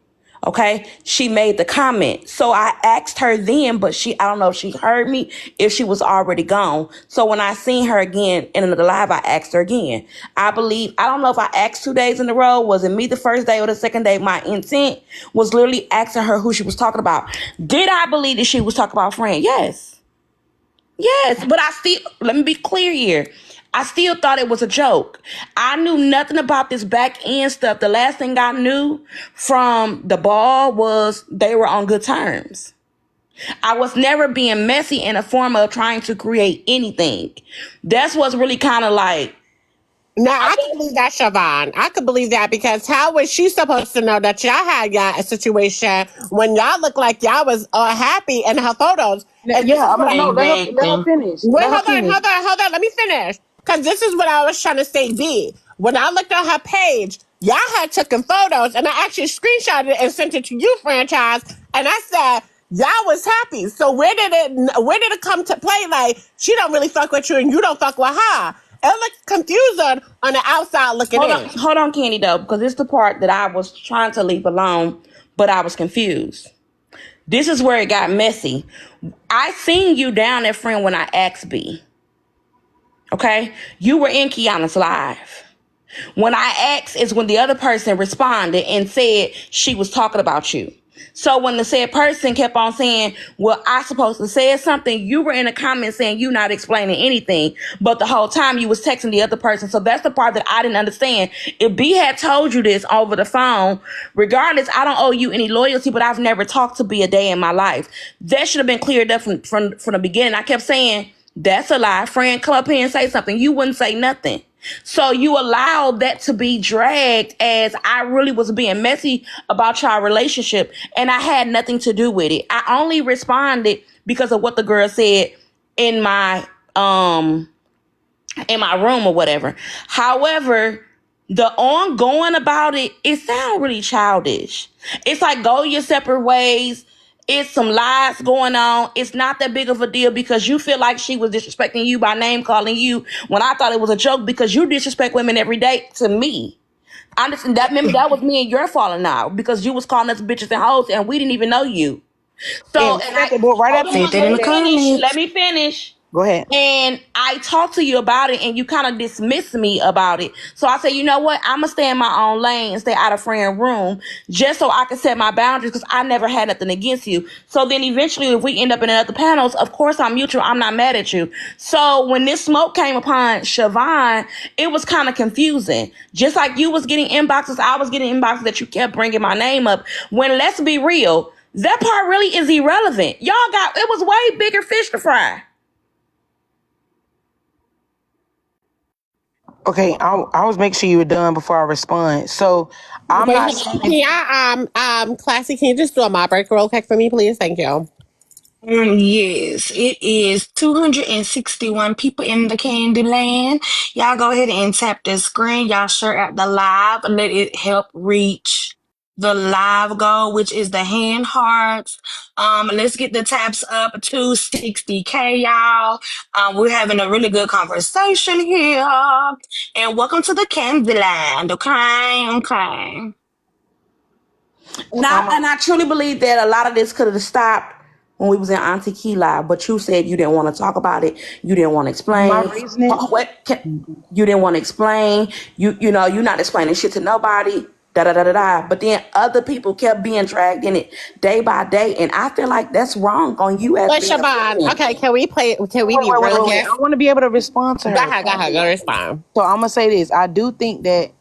Okay. She made the comment. So I asked her then, but I don't know if she heard me, if she was already gone. So when I seen her again in another live, I asked her again. I don't know if I asked 2 days in a row. Was it me the first day or the second day? My intent was literally asking her who she was talking about. Did I believe that she was talking about Fran? Yes. Yes, but let me be clear here. I still thought it was a joke. I knew nothing about this back end stuff. The last thing I knew from the ball was they were on good terms. I was never being messy in a form of trying to create anything. That's what's really kind of like, Now I can believe that, Siobhan. I could believe that because how was she supposed to know that y'all had a situation when y'all looked like y'all was happy in her photos? And this Yeah, is I what mean, no. Let her Exactly. finish. wait, Let her hold on, finish. hold on, hold on. Let me finish. Because this is what I was trying to say, B. When I looked at her page, y'all had taken photos, and I actually screenshotted it and sent it to you, franchise. And I said, y'all was happy. So where did it come to play? Like, she don't really fuck with you, and you don't fuck with her. It looked confusing on the outside looking in. hold on, Candy, though, because it's the part that I was trying to leave alone, but I was confused. This is where it got messy. I seen you down there, friend, when I asked B. Okay? You were in Kiana's live. When I asked is when the other person responded and said she was talking about you. So when the said person kept on saying, well, I supposed to say something, you were in the comments saying you not explaining anything. But the whole time you was texting the other person. So that's the part that I didn't understand. If B had told you this over the phone, regardless, I don't owe you any loyalty, but I've never talked to B a day in my life. That should have been cleared up from the beginning. I kept saying, that's a lie. Friend, come up here and say something. You wouldn't say nothing. So you allowed that to be dragged as I really was being messy about your relationship and I had nothing to do with it. I only responded because of what the girl said in my room or whatever. However, the ongoing about it sounds really childish. It's like go your separate ways. It's some lies going on. It's not that big of a deal because you feel like she was disrespecting you by name calling you when I thought it was a joke because you disrespect women every day to me. I understand that. Remember, that was me and your falling out because you was calling us bitches and hoes and we didn't even know you. So, And and I, right hold after Said you on, that let in say the me that, finish. Let comments. me finish. go ahead. And I talked to you about it and you kind of dismissed me about it. So I said, you know what? I'm going to stay in my own lane and stay out of friend room just so I can set my boundaries because I never had nothing against you. So then eventually if we end up in other panels, of course I'm mutual. I'm not mad at you. So when this smoke came upon Siobhan, it was kind of confusing. Just like you was getting inboxes, I was getting inboxes that you kept bringing my name up. When let's be real, that part really is irrelevant. It was way bigger fish to fry. Okay, I was making sure you were done before I respond. So I'm Wait, not hold on. Can saying I, Classy, can you just do a mob break real quick for me, please? Thank you. Yes, it is 261 people in the candy land. Y'all go ahead and tap the screen. Y'all share out the live. Let it help reach the live goal, which is the hand hearts. Let's get the taps up to 60K, y'all. We're having a really good conversation here. And welcome to the candy land. Okay, okay. And I truly believe that a lot of this could have stopped when we was in Auntie Key Live, but you said you didn't want to talk about it. You didn't want to my explain. reasoning. You didn't want to explain. You're not explaining shit to nobody. Da da da da da. But then other people kept being dragged in it day by day, and I feel like that's wrong on you as But being a Siobhan, friend. okay, can we play? Can we Wait, be wait, wait, real wait, wait. here? I want to be able to respond to Go her. ahead, go ahead, go respond. So I'm gonna say this. I do think that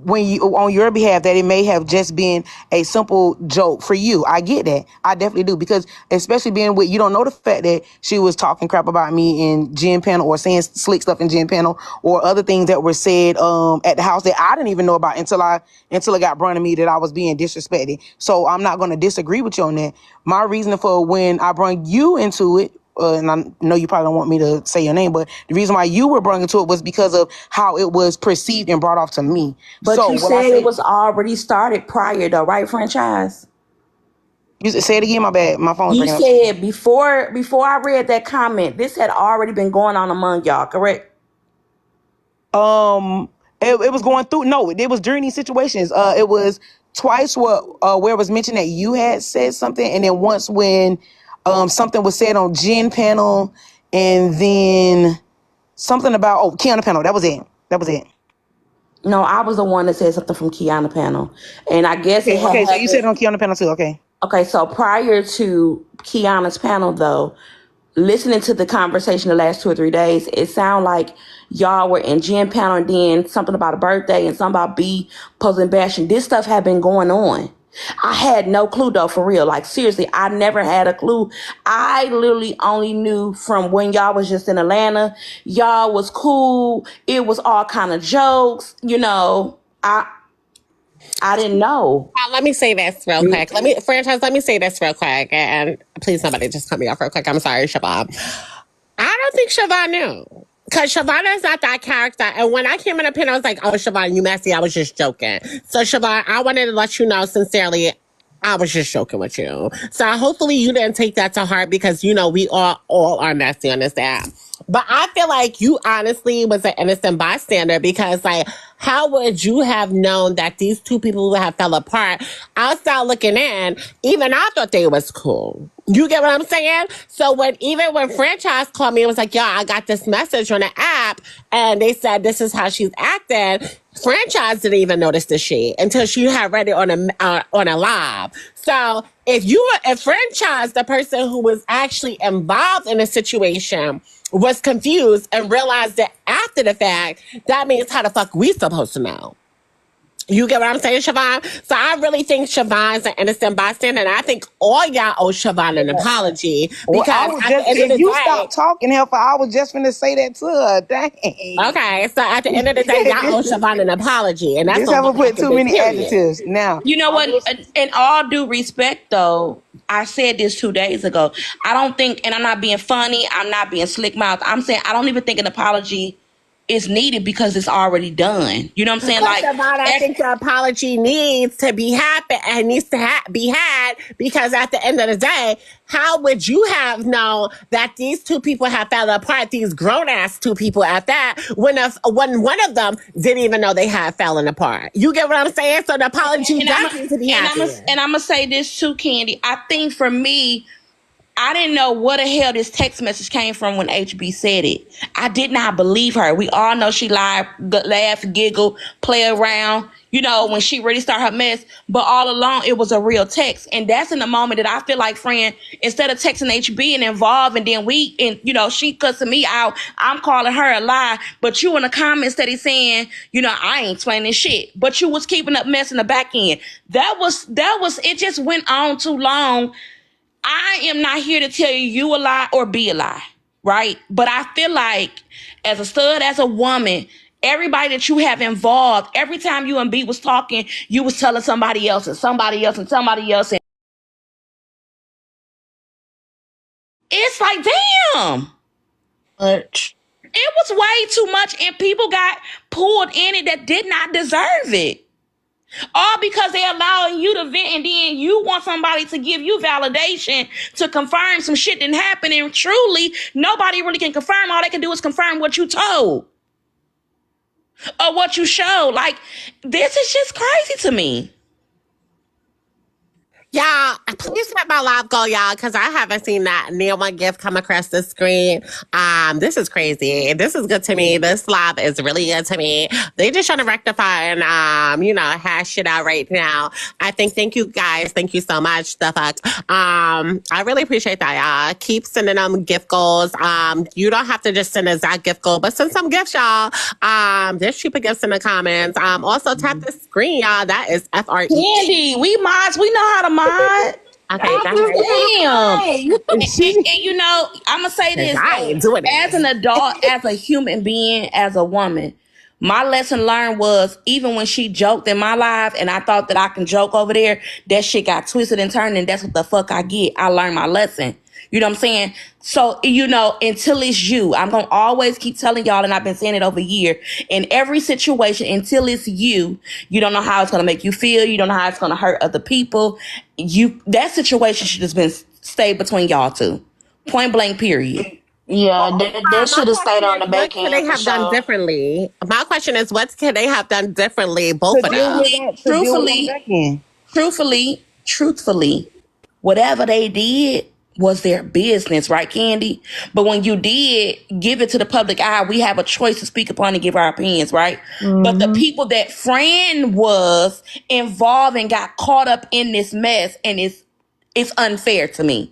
when you on your behalf that it may have just been a simple joke for you. I get that. I definitely do, because especially being with, you don't know the fact that she was talking crap about me in Gen Panel, or saying slick stuff in Gen Panel, or other things that were said at the house that I didn't even know about until it got brought to me that I was being disrespected. So I'm not going to disagree with you on that. My reason for when I brought you into it, and I know you probably don't want me to say your name, but the reason why you were brought into it was because of how it was perceived and brought off to me. But So you what I said it say, was already started prior though, right, Franchise? you say it again. My bad. My phone's You breaking up. said before I read that comment, this had already been going on among y'all, correct? It was going through. No, it was during these situations. It was twice where it was mentioned that you had said something, and then once when something was said on Jen Panel, and then something about Kiana Panel. That was it. That was it. No, I was the one that said something from Kiana Panel. And I guess it Okay, had okay. So you said happened. it on Kiana Panel too. Okay. Okay, so prior to Kiana's panel, though, listening to the conversation the last 2 or 3 days, it sounded like y'all were in Jen panel, and then something about a birthday and something about B puzzling bashing. This stuff had been going on. I had no clue though, for real. Like seriously, I never had a clue. I literally only knew from when y'all was just in Atlanta. Y'all was cool. It was all kind of jokes. I didn't know. Let me say this real quick. Let me say this real quick. And please, somebody just cut me off real quick. I'm sorry, Siobhan. I don't think Siobhan knew. Because Siobhan is not that character. And when I came in the pin, I was like, oh, Siobhan, you messy. I was just joking. So, Siobhan, I wanted to let you know sincerely, I was just joking with you. So, hopefully, you didn't take that to heart, because, we all are messy on this app. But I feel like you honestly was an innocent bystander, because, like, how would you have known that these two people would have fell apart? Outside looking in, even I thought they was cool. You get what I'm saying? So even when Franchise called me and was like, "Yo, I got this message on the app," and they said this is how she's acting, Franchise didn't even notice the shit until she had read it on a live. So if Franchise, the person who was actually involved in the situation, was confused and realized that after the fact, that means how the fuck we supposed to know? You get what I'm saying, Siobhan? So I really think Siobhan's an innocent bystander, and I think all y'all owe Siobhan an apology, Well, I because was at the just, end of if the you day, stop talking, Helper, I was just finna say that to her. Dang. okay, so at the end of the day, y'all owe Siobhan an apology, and that's This a haven't put motherfucking too big many period. adjectives. Now, You know what? In all due respect, though, I said this 2 days ago. I don't think, and I'm not being funny, I'm not being slick mouth. I'm saying I don't even think an apology is needed because it's already done. You know what I'm saying? But Like, Siobhan, I think the apology needs to be happen and needs to be had, because at the end of the day, how would you have known that these two people have fell apart? These grown ass two people at that, when one of them didn't even know they had fallen apart. You get what I'm saying? So the apology and I'm does need to be and I'm happening. and I'm gonna say this too, Candy. I think for me, I didn't know what the hell this text message came from when HB said it. I did not believe her. We all know she lied, laugh, giggle, play around, when she really started her mess. But all along, it was a real text. And that's in the moment that I feel like, friend, instead of texting HB and involved, and then she cussing me out, I'm calling her a lie. But you in the comments steady saying, I ain't explaining shit. But you was keeping up mess in the back end. That was, it just went on too long. I am not here to tell you a lie or be a lie, right? But I feel like as a stud, as a woman, everybody that you have involved, every time you and B was talking, you was telling somebody else and somebody else and somebody else. And it's like, damn, Much. it was way too much, and people got pulled in it that did not deserve it. All because they're allowing you to vent, and then you want somebody to give you validation to confirm some shit didn't happen. And truly, nobody really can confirm. All they can do is confirm what you told or what you showed. Like, this is just crazy to me. Y'all, please let my live go, y'all, because I haven't seen that near one gift come across the screen. This is crazy. This is good to me. This live is really good to me. They just trying to rectify and hash it out right now. Thank you guys. Thank you so much. The fuck. I really appreciate that, y'all. Keep sending them gift goals. You don't have to just send a Zach gift goal, but send some gifts, y'all. There's cheaper gifts in the comments. Also tap the screen, y'all. That is FRE. Candy, we mods, we know how to mod. Okay, Damn. And you know, I'm going to say this. I ain't doing it. As an adult, as a human being, as a woman, my lesson learned was even when she joked in my life and I thought that I can joke over there, that shit got twisted and turned and that's what the fuck I get. I learned my lesson. You know what I'm saying? So, you know, until it's you, I'm going to always keep telling y'all, and I've been saying it over a year, in every situation, until it's you, you don't know how it's going to make you feel. You don't know how it's going to hurt other people. That situation should have been stayed between y'all two. Point blank, period. Yeah, that should have stayed on the back What could end they for have done sure. differently? My question is, what could they have done differently? Both of them. Truthfully, whatever they did was their business, right, Candy? But when you did give it to the public eye, we have a choice to speak upon and give our opinions, right? But the people that Fran was involved and got caught up in this mess, and it's unfair to me.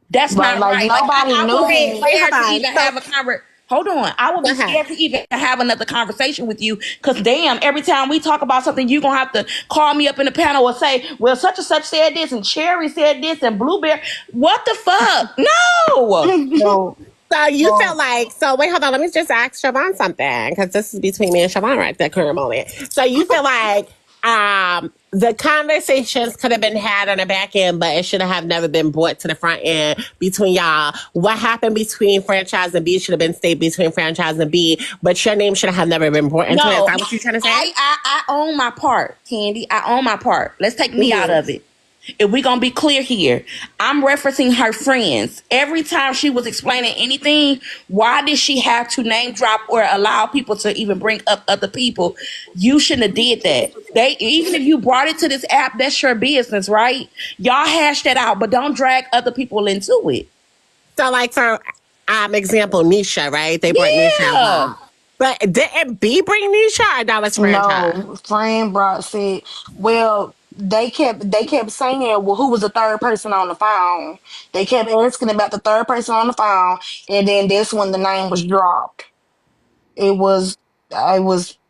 That's Right, not like right. nobody I knew. would be scared to Fine. even have a conversation. Hold on. I would be scared to even have another conversation with you because, damn, every time we talk about something, you're going to have to call me up in the panel or say, well, such and such said this and Cherry said this and Blueberry. What the fuck? No. So you feel like, wait, hold on. Let me just ask Siobhan something because this is between me and Siobhan right at the current moment. So you feel like the conversations could have been had on the back end, but it should have never been brought to the front end between y'all. What happened between franchise and B should have been stayed between franchise and B, but your name should have never been brought into it. Is that what you're trying to say? I own my part, Candy. I own my part. Let's take me out of it. If we're going to be clear here, I'm referencing her friends. Every time she was explaining anything, why did she have to name drop or allow people to even bring up other people? You shouldn't have did that. Even if you brought it to this app, that's your business, right? Y'all hash that out, but don't drag other people into it. So like for example, Nisha, right? They brought Nisha involved. But didn't B bring Nisha or that was franchise? No, Fran said, well, they kept saying, well, who was the third person on the phone? They kept asking about the third person on the phone, and then that's when the name was dropped. It was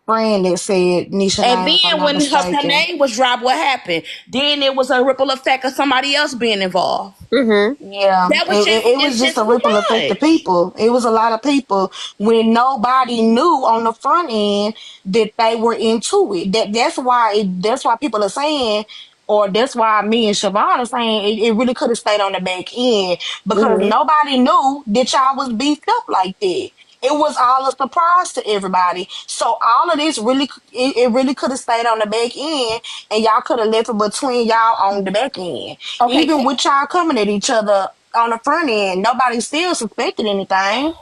Fran that said Nisha And name, if I'm then not when her mistaken. name was dropped, what happened? Then it was a ripple effect of somebody else being involved. Mm-hmm. Yeah, That was it was just a ripple effect of people. It was a lot of people when nobody knew on the front end that they were into it. That's why people are saying, or that's why me and Siobhan are saying it really could have stayed on the back end because nobody knew that y'all was beefed up like that. It was all a surprise to everybody. So all of this it really could have stayed on the back end, and y'all could have left it between y'all on the back end. Okay. Even with y'all coming at each other on the front end, nobody still suspected anything.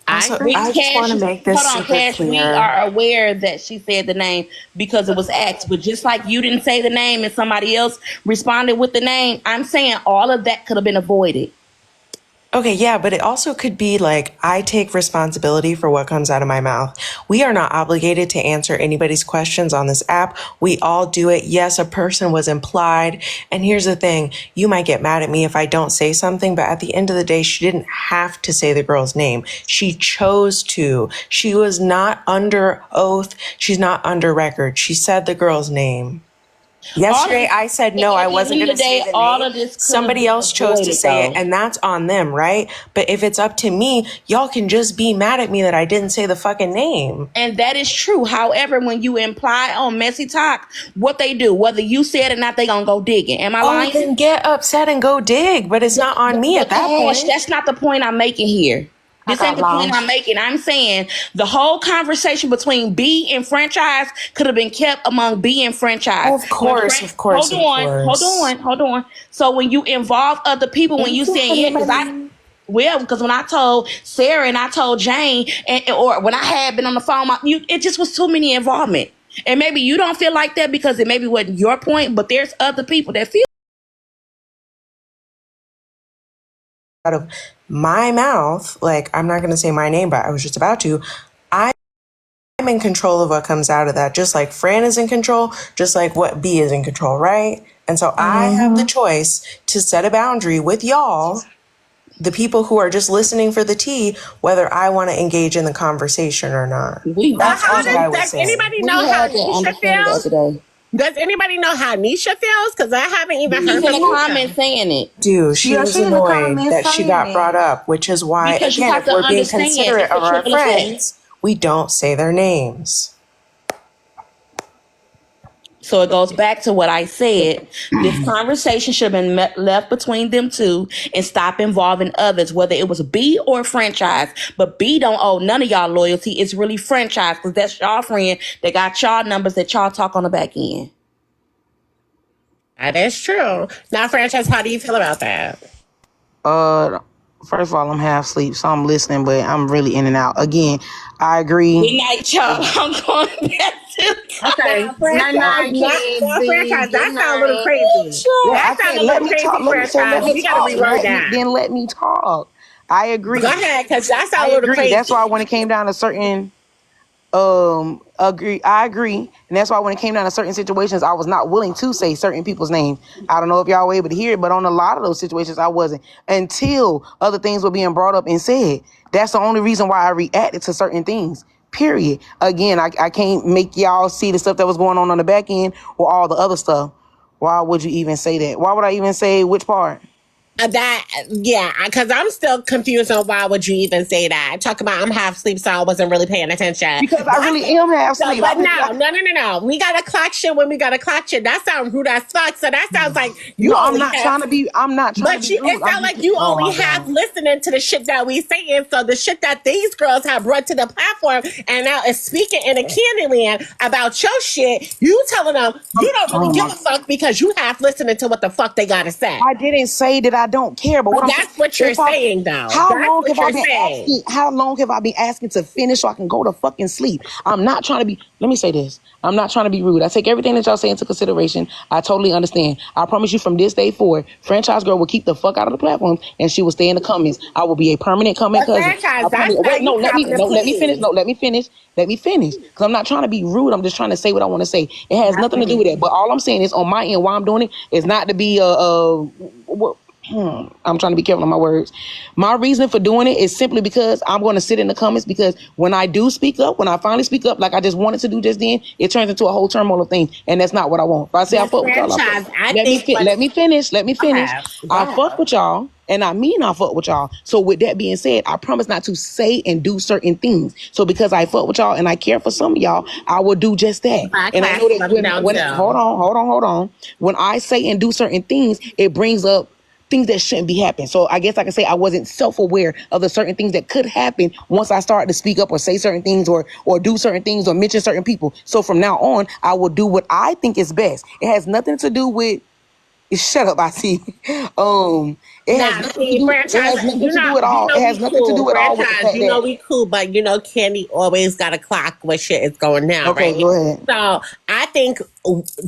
Also, agree. I just want to make this super Cash, we clear. are aware that she said the name because it was asked, but just like you didn't say the name and somebody else responded with the name, I'm saying all of that could have been avoided. Okay, yeah, but it also could be like, I take responsibility for what comes out of my mouth. We are not obligated to answer anybody's questions on this app. We all do it. Yes, a person was implied. And here's the thing. You might get mad at me if I don't say something, but at the end of the day, she didn't have to say the girl's name. She chose to. She was not under oath. She's not under record. She said the girl's name. Yesterday, I said no, I wasn't going to say the name. Somebody else chose to say it, and that's on them, right? But if it's up to me, y'all can just be mad at me that I didn't say the fucking name. And that is true. However, when you imply on Messy Talk, what they do, whether you said it or not, they gonna go digging. Am I lying? Then get upset and go dig, but it's not on me at that point. That's not the point I'm making here. This ain't the point I'm making. I'm saying the whole conversation between B and franchise could have been kept among B and franchise. Of course. Hold on. So when you involve other people, when you say because when I told Sarah and I told Jane, or when I had been on the phone, it just was too many involvement. And maybe you don't feel like that because it maybe wasn't your point, but there's other people that feel out of my mouth, like, I'm not going to say my name, but I was just about to. I'm in control of what comes out of that, just like Fran is in control, just like what B is in control, right? And so I have the choice to set a boundary with y'all, the people who are just listening for the tea, whether I want to engage in the conversation or not. That's all that I would Does say. anybody know how Nisha feels? Does anybody know how Nisha feels? Because I haven't even heard she's in from the Nisha. comments saying it. Dude, she was she in the annoyed comments that she saying got it. brought up, which is why, Because you again, have if to we're being understand, considerate it's of what our you're gonna say. friends, we don't say their names. So it goes back to what I said. This conversation should have been left between them two and stop involving others, whether it was B or franchise. But B don't owe none of y'all loyalty. It's really franchise because that's y'all friend that got y'all numbers that y'all talk on the back end. That is true. Now, franchise, how do you feel about that? First of all, I'm half asleep, so I'm listening, but I'm really in and out. Again, I agree. Good night, y'all. I'm going back to Okay. Now, Night franchise, night, franchise, Kenzie. Good that sounds a little night. crazy. Yeah, That I sounds can't a let little me crazy, talk. Let franchise. me We got to talk. reword that. Let me talk. I agree. Go ahead, because that I sounds a little agree. That's crazy. why when it came down to certain I agree, and that's why when it came down to certain situations I was not willing to say certain people's names. I don't know if y'all were able to hear it, but on a lot of those situations I wasn't, until other things were being brought up and said. That's the only reason why I reacted to certain things, period. Again, I can't make y'all see the stuff that was going on the back end or all the other stuff. Why would you even say that? Why would I even say which part? Because I'm still confused on why would you even say that. Talk about I'm half asleep, so I wasn't really paying attention. Because I really am half So, asleep. but no. We gotta clock shit when we gotta clock shit. That sounds rude as fuck. So that sounds like you No, I'm only not have. trying to be. I'm not trying to But be rude. it sounds like you Oh only my have god. listening to the shit that we saying. So the shit that these girls have brought to the platform and now is speaking in a Candyland about your shit, you telling them you don't really Oh give my. a fuck because you half listening to what the fuck they gotta say. I didn't say that I don't care, but what But I'm saying, that's what you're if I, saying, though. how That's long what have I you're been saying. asking? How long have I been asking to finish so I can go to fucking sleep? I'm not trying to be. Let me say this. I'm not trying to be rude. I take everything that y'all say into consideration. I totally understand. I promise you, from this day forward, Franchise Girl will keep the fuck out of the platforms and she will stay in the comments. I will be a permanent comment But cousin. franchise, I that's promise. how Wait, you copping a let me finish. plea. No, let me finish. Let me finish. Because I'm not trying to be rude. I'm just trying to say what I want to say. It has nothing to do with that. But all I'm saying is on my end, why I'm doing it is not to be I'm trying to be careful on my words. My reason for doing it is simply because I'm going to sit in the comments, because when I do speak up, when I finally speak up, like I just wanted to do just then, it turns into a whole turmoil of things, and that's not what I want. If I say I But fuck with y'all, I fuck. franchise, I Let me think what let me finish. Let me go finish. ahead. Go I fuck ahead. with y'all, and I mean I fuck with y'all. So with that being said, I promise not to say and do certain things. So because I fuck with y'all and I care for some of y'all, I will do just that. My And I know class that let me down when too. hold on. When I say and do certain things, it brings up things that shouldn't be happening. So I guess I can say I wasn't self-aware of the certain things that could happen once I started to speak up or say certain things or do certain things or mention certain people. So from now on, I will do what I think is best. It has nothing to do with shut up, I see. It has Nah, nothing to see, do. It franchise, has nothing to do at you all. know It has we nothing to cool. do at all with the Franchise, fact you know that. we cool, but you know Candy always got a clock where shit is going down, Okay, right? go ahead. So I think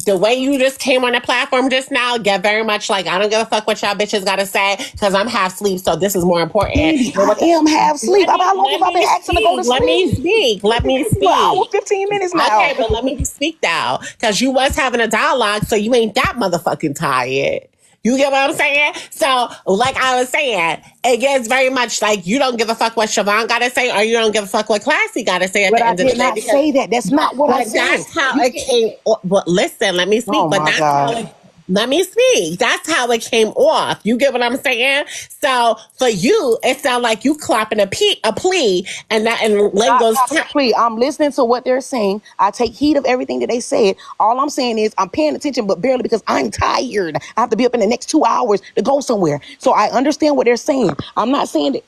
the way you just came on the platform just now, get very much like I don't give a fuck what y'all bitches gotta say because I'm half asleep, so this is more important. Candy, I am half asleep. How long Let have I been me asking to go speak. to Let me sleep? speak. Let It's me been to an hour, speak. 15 minutes now. Okay, but let me speak now, because you was having a dialogue, so you ain't that motherfucking tired. You get what I'm saying? So, like I was saying, it gets very much like you don't give a fuck what Siobhan gotta say, or you don't give a fuck what Classy gotta say at But the I end of the did day. not Because, say that. That's not what I but said. that's how You it can't. came. But listen, let me Oh speak. But my that's how it. God. Let me speak. That's how it came off. You get what I'm saying? So for you, it sounded like you clapping a plea, and that in Not lingo's copping a plea. I'm listening to what they're saying. I take heed of everything that they said. All I'm saying is I'm paying attention, but barely, because I'm tired. I have to be up in the next 2 hours to go somewhere. So I understand what they're saying. I'm not saying that.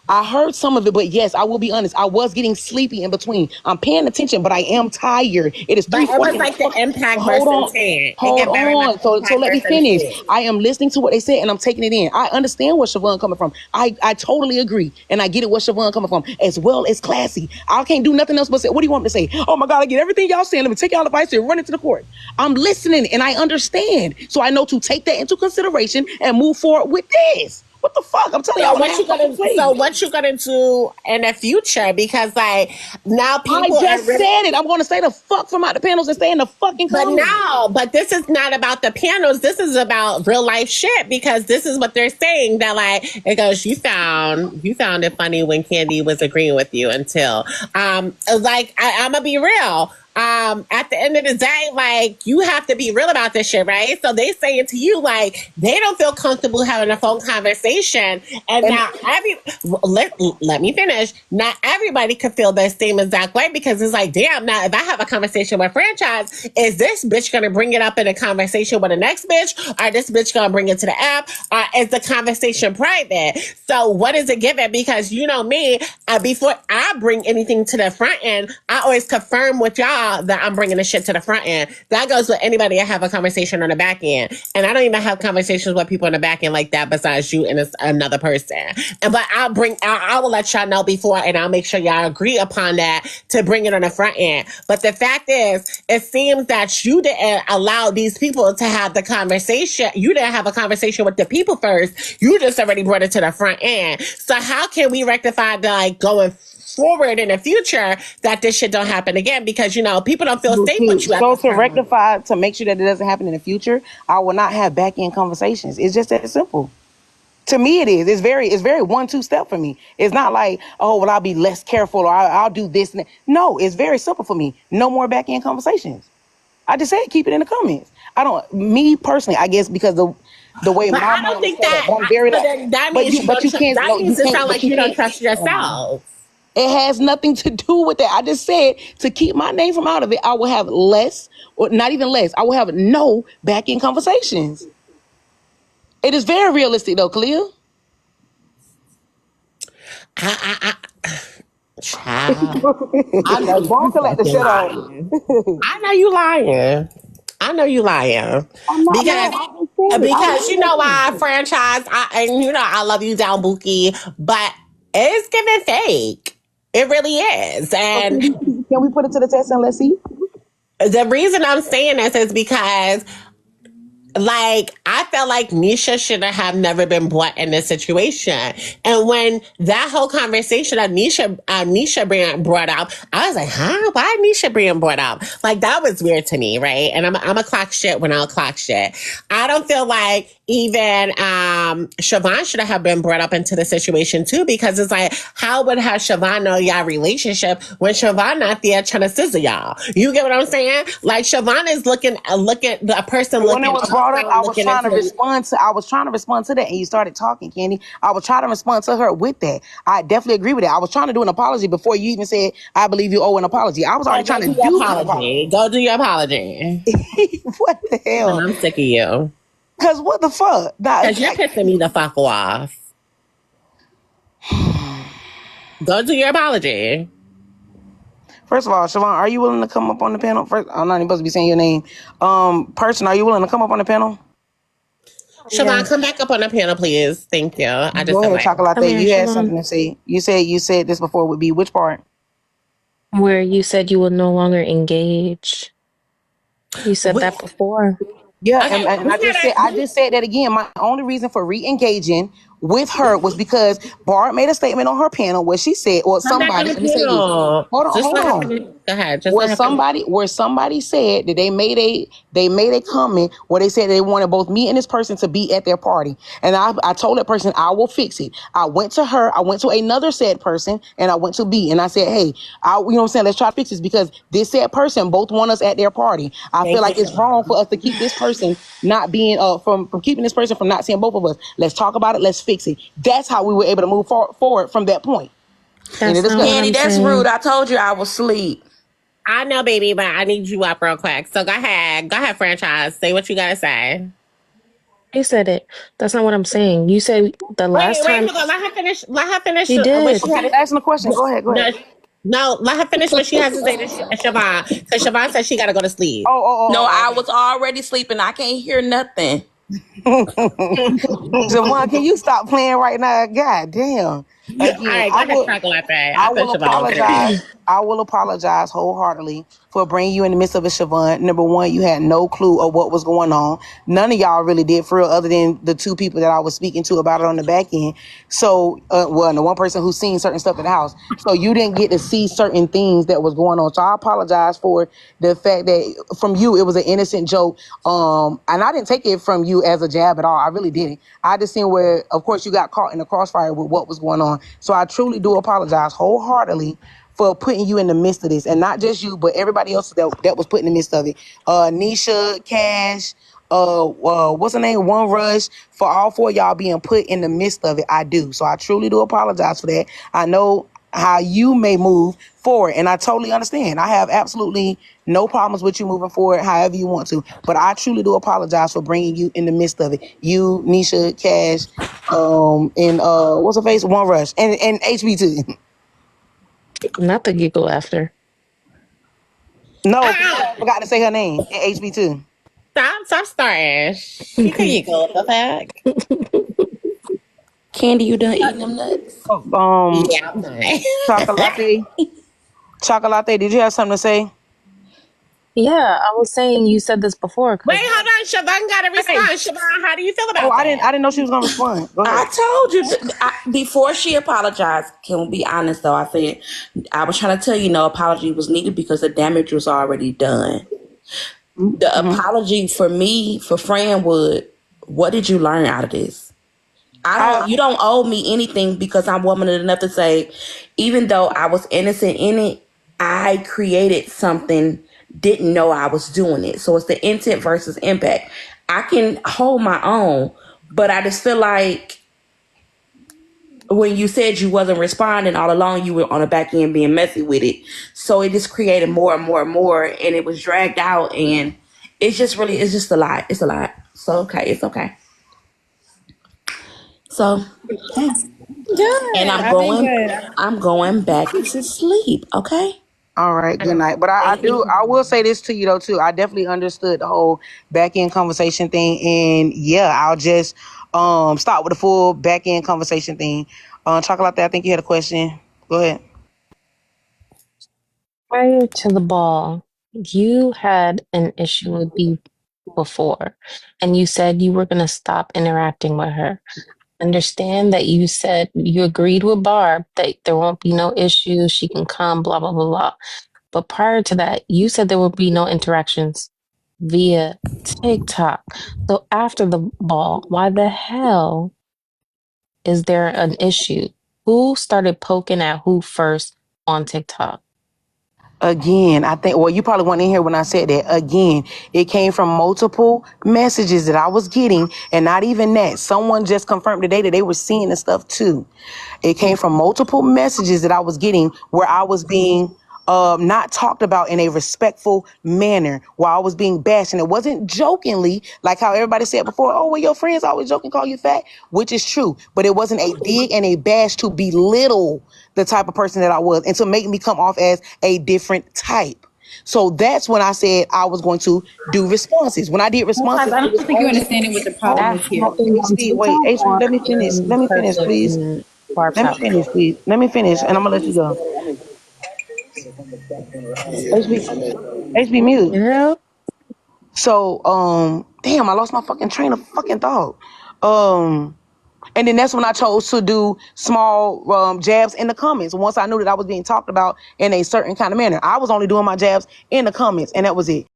I heard some of it, but yes, I will be honest. I was getting sleepy in between. I'm paying attention, but I am tired. It is But it was 3:40 in the like the fuck. impact Hold versus on. 10. It Hold got very much on. So impact let me versus finish. 10. I am listening to what they said and I'm taking it in. I understand where Siobhan coming from. I totally agree. And I get it where Siobhan coming from, as well as Classy. I can't do nothing else but say, what do you want me to say? Oh my God, I get everything y'all saying. Let me take y'all advice and run into the court. I'm listening and I understand. So I know to take that into consideration and move forward with this. What the fuck? I'm telling So y'all, I'm what you half fucking gonna asleep. so what you gonna do in the future? Because like now I people are just really. said it. I'm going to say the fuck from out the panels and stay in the fucking But comments. no, but this is not about the panels. This is about real life shit because this is what they're saying that like it goes, you found it funny when Candy was agreeing with you until like I'm gonna be real. At the end of the day, like you have to be real about this shit, right? So they saying to you like they don't feel comfortable having a phone conversation, and And now let me finish. Not everybody could feel the same exact way because it's like, damn. Now, if I have a conversation with Franchise, is this bitch gonna bring it up in a conversation with the next bitch, or this bitch gonna bring it to the app, or is the conversation private? So, what is it given? Because you know me, before I bring anything to the front end, I always confirm with y'all that I'm bringing the shit to the front end. That goes with anybody I have a conversation on the back end, and I don't even have conversations with people on the back end like that besides you and another person. But I will let y'all know before, and I'll make sure y'all agree upon that to bring it on the front end. But the fact is, it seems that you didn't allow these people to have the conversation. You didn't have a conversation with the people first. You just already brought it to the front end. So how can we rectify the like going forward in the future that this shit don't happen again? Because you know people don't feel safe with you at so this to time. rectify, to make sure that it doesn't happen in the future, I will not have back end conversations. It's just that simple. To me, it is. It's very 1-2 step for me. It's not like, oh, well, I'll be less careful or I'll do this. And that. No, it's very simple for me. No more back end conversations. I just said keep it in the comments. I don't. Me personally, I guess because the way But my I don't mind is think set up. that. But I'm very So like. then that But means you you but don't. you can't. That No, you means it sounds can't. But like you you don't can't. trust Oh my God. yourself. It has nothing to do with that. I just said to keep my name from out of it, I will have less, or not even less. I will have no back end conversations. It is very realistic though, Khalil. Child, I know you Bonka like to fucking shut up. lying. I know you lying. I know you lying I'm not because lying. I understand it. I because know you know that. why franchise. And you know I love you down, Buki, but it's giving fake. It really is, So and can we put it to the test and let's see? the reason I'm saying this is because like I felt like Nisha should have never been brought in this situation. And when that whole conversation that Nisha being brought up, I was like, huh? Why Nisha being brought up? Like that was weird to me, right? And I'm a clock shit when I'll clock shit. I don't feel like even Siobhan should have been brought up into the situation too, because it's like, how would have Siobhan know y'all relationship when Siobhan not there trying to scissor y'all? You get what I'm saying? Like Siobhan is looking the person When it looking was brought up, also looking into. I was trying to respond to that, and you started talking, Candy. I was trying to respond to her with that. I definitely agree with that. I was trying to do an apology before you even said, I believe you owe an apology. I was So already go trying to do your do the apology. apology. Go do your apology. What the And hell? I'm sick of you. Because what the fuck? Because you're pissing me the fuck off. Go do your apology. First of all, Siobhan, are you willing to come up on the panel? First, I'm not even supposed to be saying your name. Person, are you willing to come up on the panel? Siobhan, come back up on the panel, please. Thank you. I just Go said ahead, like, Chocolate. Come here, You had Siobhan, something to say. You said this before would be which part? where you said you will no longer engage. You said we, that before. Yeah, okay, and I just said that again. My only reason for re-engaging with her was because Bart made a statement on her panel where she said, or come back on somebody, the let me say this. panel. Just Hold let her on. finish. Go ahead. Just let her finish. Where somebody said that they made a comment where they said they wanted both me and this person to be at their party, and I told that person I will fix it. I went to her, I went to another said person, and I went to B, and I said, hey, you know what I'm saying, let's try to fix this because this said person both want us at their party. I feel Thank you, like it's wrong Siobhan. for us to keep this person not being from keeping this person from not seeing both of us. Let's talk about it. Let's fix it. That's how we were able to move forward from that point in the That's not what discussion. Candy, I'm that's rude. saying. I told you I was asleep. I know, baby, but I need you up real quick. So go ahead. Go ahead, franchise. Say what you gotta say. You said it. That's not what I'm saying. You said the Wait, last wait, time hold on. Let her finish. Let her finish she what did. she Okay, had. just asking a question. Go ahead. Go No, ahead. no, let her finish what she has to say to Siobhan. Because Siobhan said she got to go to sleep. No, I Okay. was already sleeping. I can't hear nothing. Javon, can you stop playing right now? God damn. All Again, right, go ahead, Chocolate. I I thought will Siobhan was going to. apologize. I will apologize wholeheartedly for bringing you in the midst of it, Siobhan. Number one, you had no clue of what was going on. None of y'all really did for real, other than the two people that I was speaking to about it on the back end. So, well, and the one person who's seen certain stuff at the house. So you didn't get to see certain things that was going on. So I apologize for the fact that from you it was an innocent joke. And I didn't take it from you as a jab at all. I really didn't. I just seen where, of course, you got caught in the crossfire with what was going on. So I truly do apologize wholeheartedly for putting you in the midst of this, and not just you, but everybody else that was put in the midst of it. Nisha, Cash, what's her name? One Rush, for all four of y'all being put in the midst of it. I do. So I truly do apologize for that. I know how you may move forward, and I totally understand. I have absolutely no problems with you moving forward however you want to, but I truly do apologize for bringing you in the midst of it. You, Nisha, Cash, and what's her face? One Rush, and HB too. Not the giggle after. No, because you Ah, guys forgot to say her name. And HB too. stop starting. She could you go the fuck? Candy, you done eating them nuts? Um, Yeah, I'm not. Chocolate. Chocolate. Did you have something to say? Yeah, I was saying you said this before Wait, because hold on. Siobhan got a Hey. response. Siobhan, how do you feel Oh, about I didn't. that? I didn't know she was gonna respond. Go I ahead. told you before she apologized. Can we be honest though? I said I was trying to tell you no apology was needed because the damage was already done. The Mm-hmm. apology for me, for Fran Wood, what did you learn out of this? I You don't owe me anything because I'm woman enough to say, even though I was innocent in it, I created something, didn't know I was doing it. So it's the intent versus impact. I can hold my own, but I just feel like when you said you wasn't responding all along, you were on the back end being messy with it. So it just created more and more and more, and it was dragged out, and it's just a lot. It's a lot. So okay, it's okay. So, and Good. I've been good. I'm going back to sleep. Okay. all right. Good night. But I Thank do. you. I will say this to you though too. I definitely understood the whole back end conversation thing, and yeah, I'll just start with the full back end conversation thing. Chocolate. I think you had a question. Go ahead. prior to the ball, you had an issue with B before, and you said you were going to stop interacting with her. Understand that you said you agreed with Barb that there won't be no issues, she can come, blah, blah, blah, blah. But prior to that, you said there would be no interactions via TikTok. So after the ball, why the hell is there an issue? Who started poking at who first on TikTok? Again, I think, well, you probably weren't in here when I said that. Again, it came from multiple messages that I was getting, and not even that. Someone just confirmed today that they were seeing the stuff too. It came from multiple messages that I was getting where I was being not talked about in a respectful manner, while I was being bashed. And it wasn't jokingly, like how everybody said before, oh, well, your friends always joke and call you fat, which is true. But it wasn't a dig and a bash to belittle the type of person that I was and to make me come off as a different type. So that's when I said I was going to do responses. When I did Sometimes responses, I it was don't think you're only, understanding what the hold problem That is here. happened on HB, wait, TikTok HB, or let me finish. in Let me finish, person please. in Barb's Let me house? finish, please. Let me finish, and I'm gonna let you go. HB mute. Girl, So, damn, I lost my fucking train of fucking thought. Um, and then that's when I chose to do small jabs in the comments. Once I knew that I was being talked about in a certain kind of manner, I was only doing my jabs in the comments, and that was it.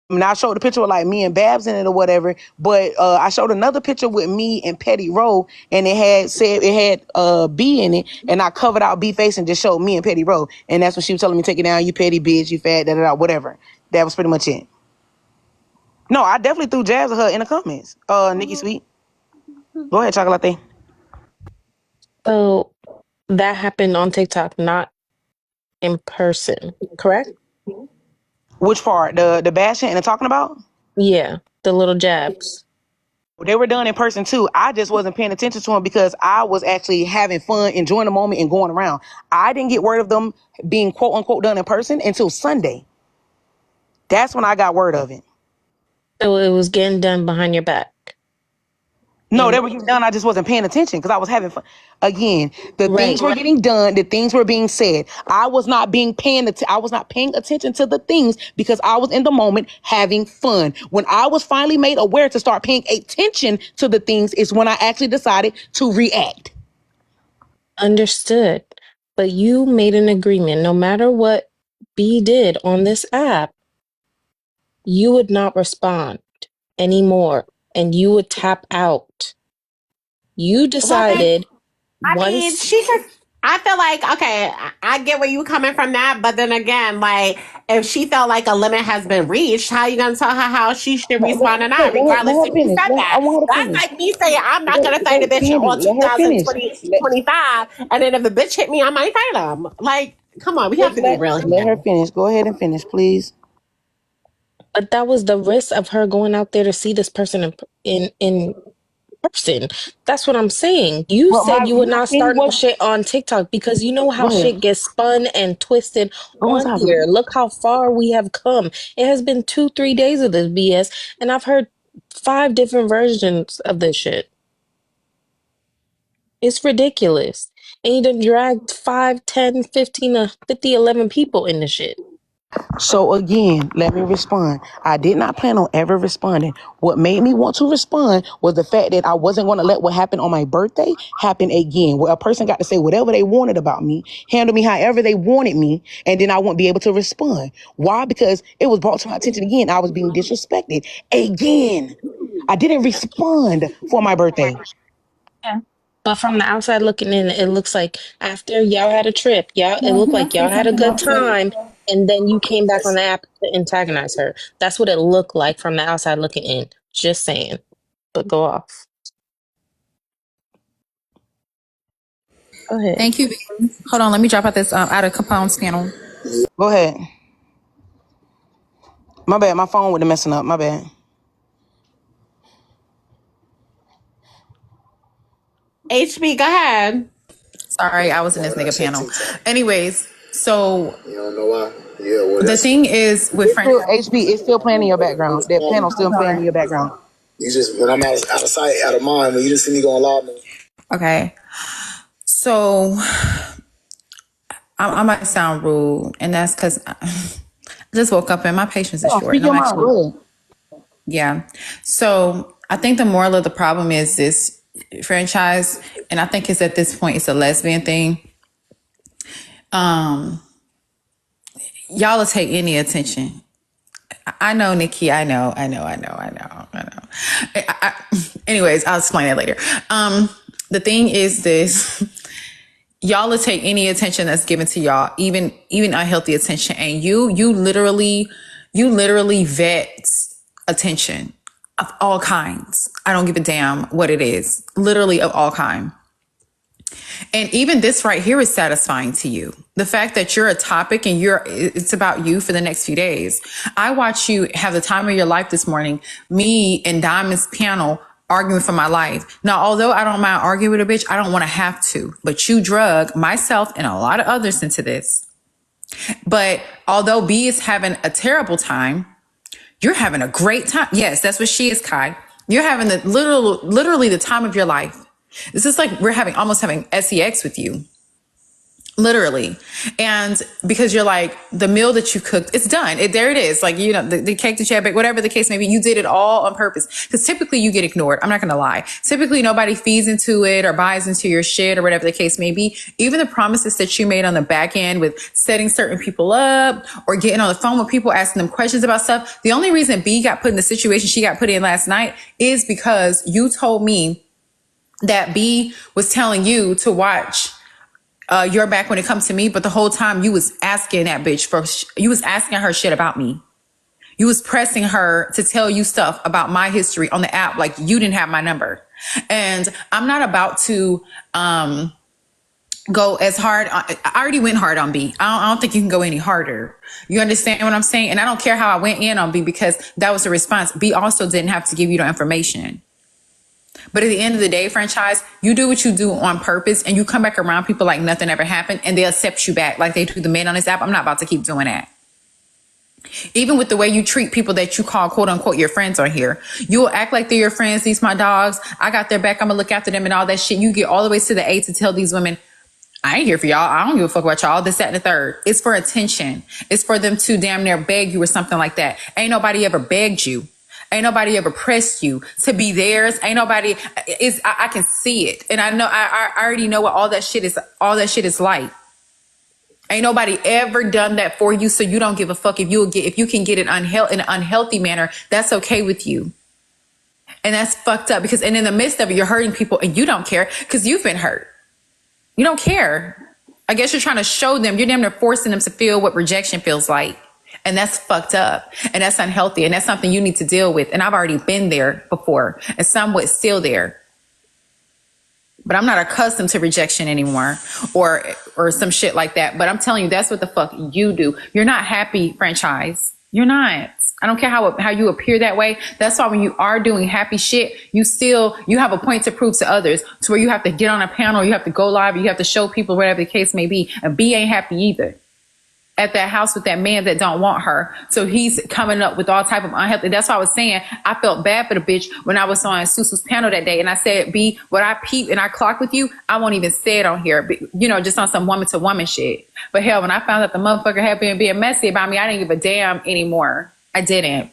I mean, I showed the picture with like me and Babs in it or whatever, but I showed another picture with me and Petty Rowe, and it had B in it, and I covered out B face and just showed me and Petty Rowe, and that's when she was telling me, take it down, you petty bitch, you fat, da da da, whatever. That was pretty much it. No, I definitely threw jabs at her in the comments. Nikki Sweet, go ahead, Chocolate. so that happened on TikTok, not in person, correct? Which part? The bashing and the talking about? Yeah, the little jabs. They were done in person too. I just wasn't paying attention to them because I was actually having fun, enjoying the moment, and going around. I didn't get word of them being quote unquote done in person until Sunday. That's when I got word of it. So it was getting done behind your back. No, they were getting done. I just wasn't paying attention because I was having fun. Again, the things Right. were getting done. The things were being said. I was not I was not paying attention to the things because I was in the moment having fun. When I was finally made aware to start paying attention to the things is when I actually decided to react. Understood. But you made an agreement. No matter what B did on this app, you would not respond anymore and you would tap out. You Well, then, decided I mean, once. she could. I feel like, okay, I get where you coming from that, but then again, like, if she felt like a limit has been reached, how you gonna tell her how she should respond or not, Let regardless her if you finish. said I that? want her to That's finish. like me saying I'm not gonna fight a bitch Candy, on let her finish. 2025, and then if a bitch hit me, I might fight him. Like, come on, we have to be real Let her here. finish. Go ahead and finish, please. But that was the risk of her going out there to see this person in person. That's what I'm saying. You Well, said you would my not thing start no was, shit on TikTok because you know how go ahead. shit gets spun and twisted I'm on sorry. here. Look how far we have come. It has been 2-3 days of this BS, and I've heard 5 different versions of this shit. It's ridiculous. And you done dragged 5, 10, 15, 50, 11 people in the shit. So again, let me respond. I did not plan on ever responding. What made me want to respond was the fact that I wasn't going to let what happened on my birthday happen again, where a person got to say whatever they wanted about me, handle me however they wanted me, and then I wouldn't be able to respond. Why? Because it was brought to my attention again. I was being disrespected again. I didn't respond for my birthday. Yeah. But from the outside looking in, it looks like after y'all had a trip, it looked like y'all had a good time, and then you came back on the app to antagonize her. That's what it looked like from the outside looking in. Just saying. But go off. Go ahead. Thank you. Hold on, let me drop out this out of Capone's panel. Go ahead. My bad. My phone would have messing up. My bad. HB, go ahead. Sorry, I was in this nigga panel. Anyways, so you don't know why. Yeah, well, the thing is with It's still, franchise. HB, it's still playing in your background. That panel still playing in your background. You just when I'm out of sight, out of mind. When you just see me going loud. Okay, so I might sound rude, and that's because I just woke up and my patience is No, short, speak and I'm your mind. actually Go ahead. yeah. So I think the moral of the problem is this franchise, and I think it's at this point it's a lesbian thing. Y'all will take any attention. I know, Nikki. I know. Anyways, I'll explain it later. The thing is this. Y'all will take any attention that's given to y'all, even unhealthy attention. And you literally vet attention of all kinds. I don't give a damn what it is. Literally of all kind. And even this right here is satisfying to you. The fact that you're a topic and it's about you for the next few days. I watched you have the time of your life this morning, me and Diamond's panel arguing for my life. Now, although I don't mind arguing with a bitch, I don't want to have to, but you drug myself and a lot of others into this. But although B is having a terrible time, you're having a great time. Yes, that's what she is, Kai. You're having literally the time of your life. This is like we're almost having sex with you. Literally. And because you're like, the meal that you cooked, it's done. There it is. Like, the cake that you had baked, whatever the case may be, you did it all on purpose. Because typically you get ignored. I'm not going to lie. Typically nobody feeds into it or buys into your shit or whatever the case may be. Even the promises that you made on the back end with setting certain people up or getting on the phone with people, asking them questions about stuff. The only reason B got put in the situation she got put in last night is because you told me that B was telling you to watch your back when it comes to me, but the whole time you was asking that bitch you was asking her shit about me. You was pressing her to tell you stuff about my history on the app, like you didn't have my number. And I'm not about to go as hard. I already went hard on B. I don't think you can go any harder. You understand what I'm saying? And I don't care how I went in on B because that was the response. B also didn't have to give you the information. But at the end of the day, franchise, you do what you do on purpose and you come back around people like nothing ever happened and they accept you back like they do the men on this app. I'm not about to keep doing that. Even with the way you treat people that you call quote unquote your friends on here, you'll act like they're your friends. These my dogs. I got their back. I'm gonna look after them and all that shit. You get all the way to the A to tell these women, I ain't here for y'all. I don't give a fuck about y'all. This, that, and the third. It's for attention. It's for them to damn near beg you or something like that. Ain't nobody ever begged you. Ain't nobody ever pressed you to be theirs. Ain't nobody is. I can see it, and I know. I already know what all that shit is. All that shit is like. Ain't nobody ever done that for you, so you don't give a fuck if you can get it in an unhealthy manner. That's okay with you, and that's fucked up because and in the midst of it, you're hurting people, and you don't care because you've been hurt. You don't care. I guess you're trying to show them. You're damn near forcing them to feel what rejection feels like. And that's fucked up. And that's unhealthy. And that's something you need to deal with. And I've already been there before and somewhat still there. But I'm not accustomed to rejection anymore or some shit like that. But I'm telling you, that's what the fuck you do. You're not happy, franchise. You're not. I don't care how you appear that way. That's why when you are doing happy shit, you have a point to prove to others to where you have to get on a panel, you have to go live, you have to show people whatever the case may be. And B ain't happy either at that house with that man that don't want her. So he's coming up with all type of unhealthy. That's why I was saying I felt bad for the bitch when I was on Susu's panel that day. And I said, B, what I peep and I clock with you, I won't even say it on here, but, just on some woman to woman shit. But hell, when I found out the motherfucker had been being messy about me, I didn't give a damn anymore. I didn't.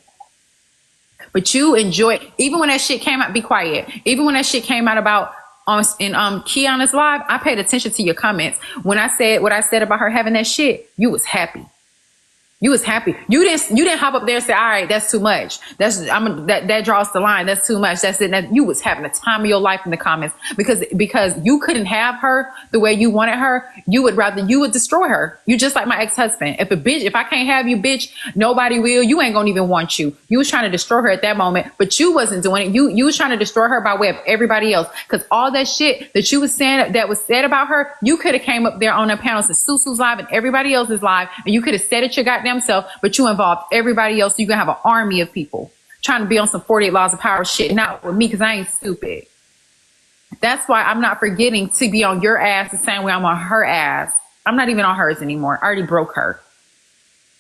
But you enjoy, even when that shit came out, be quiet. Even when that shit came out about in Kiana's live, I paid attention to your comments. When I said what I said about her having that shit, you was happy. You was happy. You didn't hop up there and say, all right, that's too much. That draws the line. That's too much. That's it. You was having the time of your life in the comments because you couldn't have her the way you wanted her. You would destroy her. You just like my ex-husband. If I can't have you, bitch, nobody will. You ain't gonna even want you. You was trying to destroy her at that moment, but you wasn't doing it. You was trying to destroy her by way of everybody else. Cause all that shit that you was saying that was said about her, you could have came up there on the panels of Susu's live and everybody else's live, and you could have said it your goddamn self, but you involved everybody else. So you can have an army of people trying to be on some 48 laws of power shit, not with me, because I ain't stupid. That's why I'm not forgetting to be on your ass the same way I'm on her ass. I'm not even on hers anymore. I already broke her.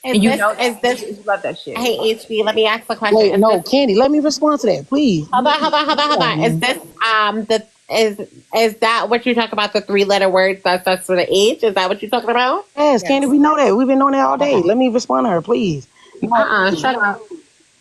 And you love that shit. Hey, HB, let me ask a question. Wait, no, Candy, let me respond to that, please. Hold on. Is this is that what you talk about, the 3-letter words that starts with an H? Is that what you're talking about? Yes, Candy, we know that. We've been knowing that all day. Let me respond to her, please. Shut up.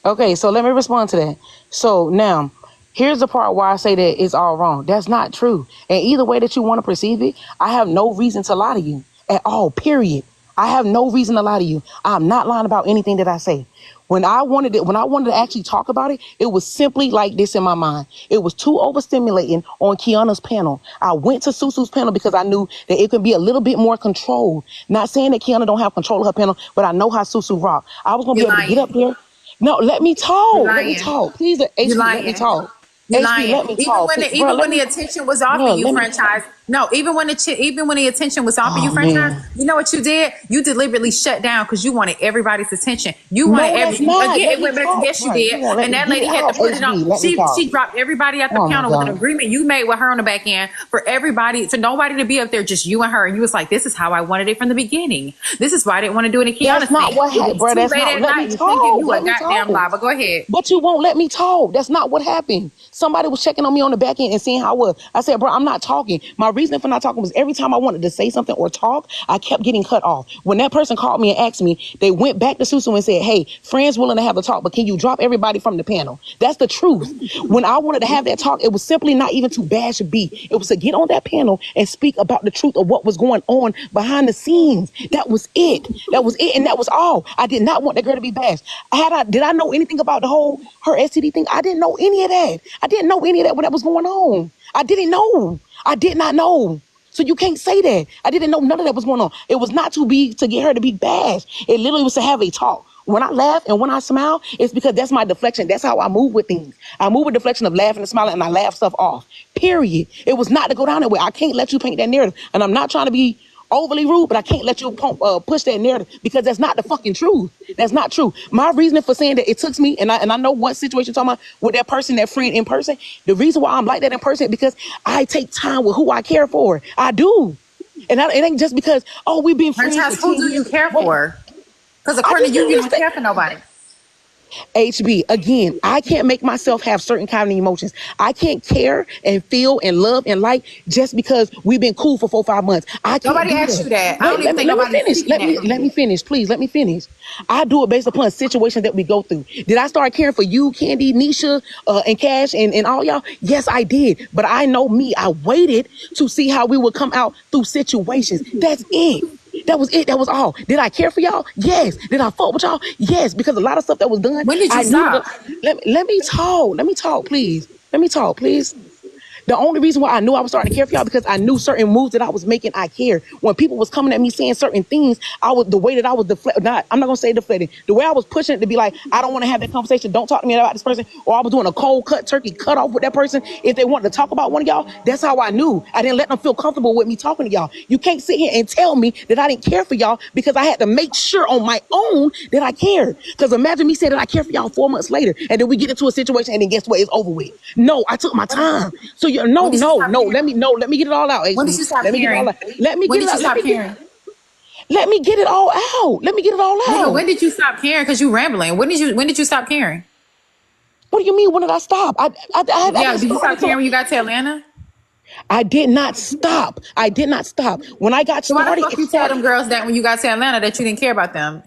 Okay, so let me respond to that. So now, here's the part where I say that it's all wrong. That's not true. And either way that you want to perceive it, I have no reason to lie to you at all, period. I have no reason to lie to you. I'm not lying about anything that I say. When I wanted to actually talk about it, it was simply like this in my mind. It was too overstimulating on Kiana's panel. I went to Susu's panel because I knew that it could be a little bit more controlled. Not saying that Kiana don't have control of her panel, but I know how Susu rock. I was going to be able to get up there. No, let me talk. Let me talk. Please, HB, let me talk. You're lying. Even when the attention was off of you, franchise. No, even when the attention was off of you, franchise. Man. You know what you did? You deliberately shut down because you wanted everybody's attention. You wanted it went back. Yes, you did. And that lady had to put it on. She dropped everybody at the panel with an agreement you made with her on the back end for everybody, for nobody to be up there, just you and her. And you was like, "This is how I wanted it from the beginning. This is why I didn't want to do it in Kiana's That's not what happened, bro. That's not. Let me talk. You a goddamn lie. But go ahead. But you won't let me talk. That's not what happened. Somebody was checking on me on the back end and seeing how I was. I said, bro, I'm not talking. My reason for not talking was every time I wanted to say something or talk, I kept getting cut off. When that person called me and asked me, they went back to Susu and said, hey, friends willing to have a talk, but can you drop everybody from the panel? That's the truth. When I wanted to have that talk, it was simply not even to bash B. It was to get on that panel and speak about the truth of what was going on behind the scenes. That was it. That was it. And that was all. I did not want that girl to be bashed. Did I know anything about her STD thing? I didn't know any of that. I didn't know any of that when that was going on. I didn't know. I did not know. So you can't say that. I didn't know none of that was going on. It was not to get her to be bashed. It literally was to have a talk. When I laugh and when I smile, it's because that's my deflection. That's how I move with things. I move with deflection of laughing and smiling, and I laugh stuff off. Period. It was not to go down that way. I can't let you paint that narrative. And I'm not trying to be overly rude, but I can't let you push that narrative because that's not the fucking truth. That's not true. My reasoning for saying that it took me, and I know what situation you're talking about with that person, that friend in person. The reason why I'm like that in person because I take time with who I care for. I do. And it ain't just because, oh, we've been friends. Franchise, who do you care for? Because I according just to you, don't you don't understand. care for nobody. HB, again, I can't make myself have certain kind of emotions. I can't care and feel and love and like just because we've been cool for 4 or 5 months. I can't Nobody do asked that. you that. I don't even think Let me nobody's finish. speaking that from Let me you. finish. Please, let me finish. I do it based upon situations that we go through. Did I start caring for you, Candy, Nisha, and Cash, and all y'all? Yes, I did. But I know me. I waited to see how we would come out through situations. That's it. That was it. That was all. Did I care for y'all? Yes. Did I fuck with y'all? Yes. Because a lot of stuff that was done, When did you I knew. stop? Let me talk. Let me talk, please. Let me talk, please. The only reason why I knew I was starting to care for y'all because I knew certain moves that I was making, I cared. When people was coming at me saying certain things, the way that I was deflecting, I'm not gonna say deflecting, the way I was pushing it to be like, I don't want to have that conversation, don't talk to me about this person, or I was doing a cold cut turkey cut off with that person. If they wanted to talk about one of y'all, that's how I knew. I didn't let them feel comfortable with me talking to y'all. You can't sit here and tell me that I didn't care for y'all because I had to make sure on my own that I cared. Because imagine me saying that I care for y'all 4 months later, and then we get into a situation and then guess what? It's over with. No, I took my time. So you When did you stop caring? let me get it all out, When HB. did you stop Let me get it all caring? out. Let me When get it did you out. stop caring? Let me get it all out. Let me get it all Nigga, when out. did you stop caring? Because you rambling. When did you stop caring? What do you mean? When did I stop? I Yeah, didn't did you start stop caring until when you got to Atlanta? I did not stop. I did not stop. When I got So why the started, fuck it you tell started. them girls that when you got to Atlanta that you didn't care about them?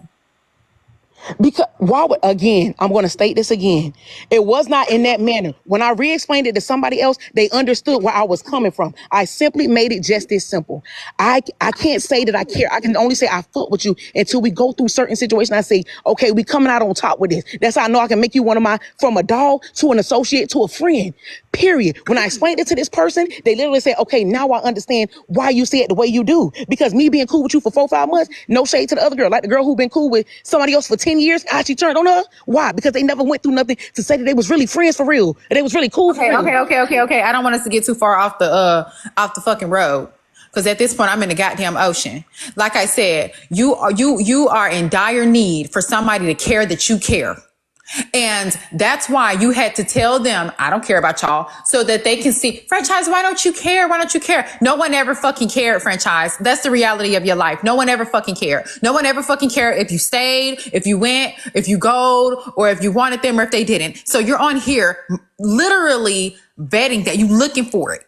Because why would again, I'm going to state this again. It was not in that manner. When I re-explained it to somebody else, they understood where I was coming from. I simply made it just this simple. I can't say that I care. I can only say I fuck with you until we go through certain situations. I say, okay, we coming out on top with this. That's how I know I can make you one of my, from a dog to an associate to a friend. Period. When I explained it to this person, they literally said, okay, now I understand why you see it the way you do. Because me being cool with you for 4 or 5 months, no shade to the other girl, like the girl who been cool with somebody else for 10 years, I actually turned on her. Why? Because they never went through nothing to say that they was really friends for real. And they was really cool for Okay, real. okay. I don't want us to get too far off the fucking road. Because at this point, I'm in the goddamn ocean. Like I said, you are in dire need for somebody to care that you care. And that's why you had to tell them, I don't care about y'all, so that they can see, Franchise, why don't you care? Why don't you care? No one ever fucking cared, Franchise. That's the reality of your life. No one ever fucking cared. No one ever fucking cared if you stayed, if you went, if you gold, or if you wanted them or if they didn't. So you're on here literally vetting that, you looking for it.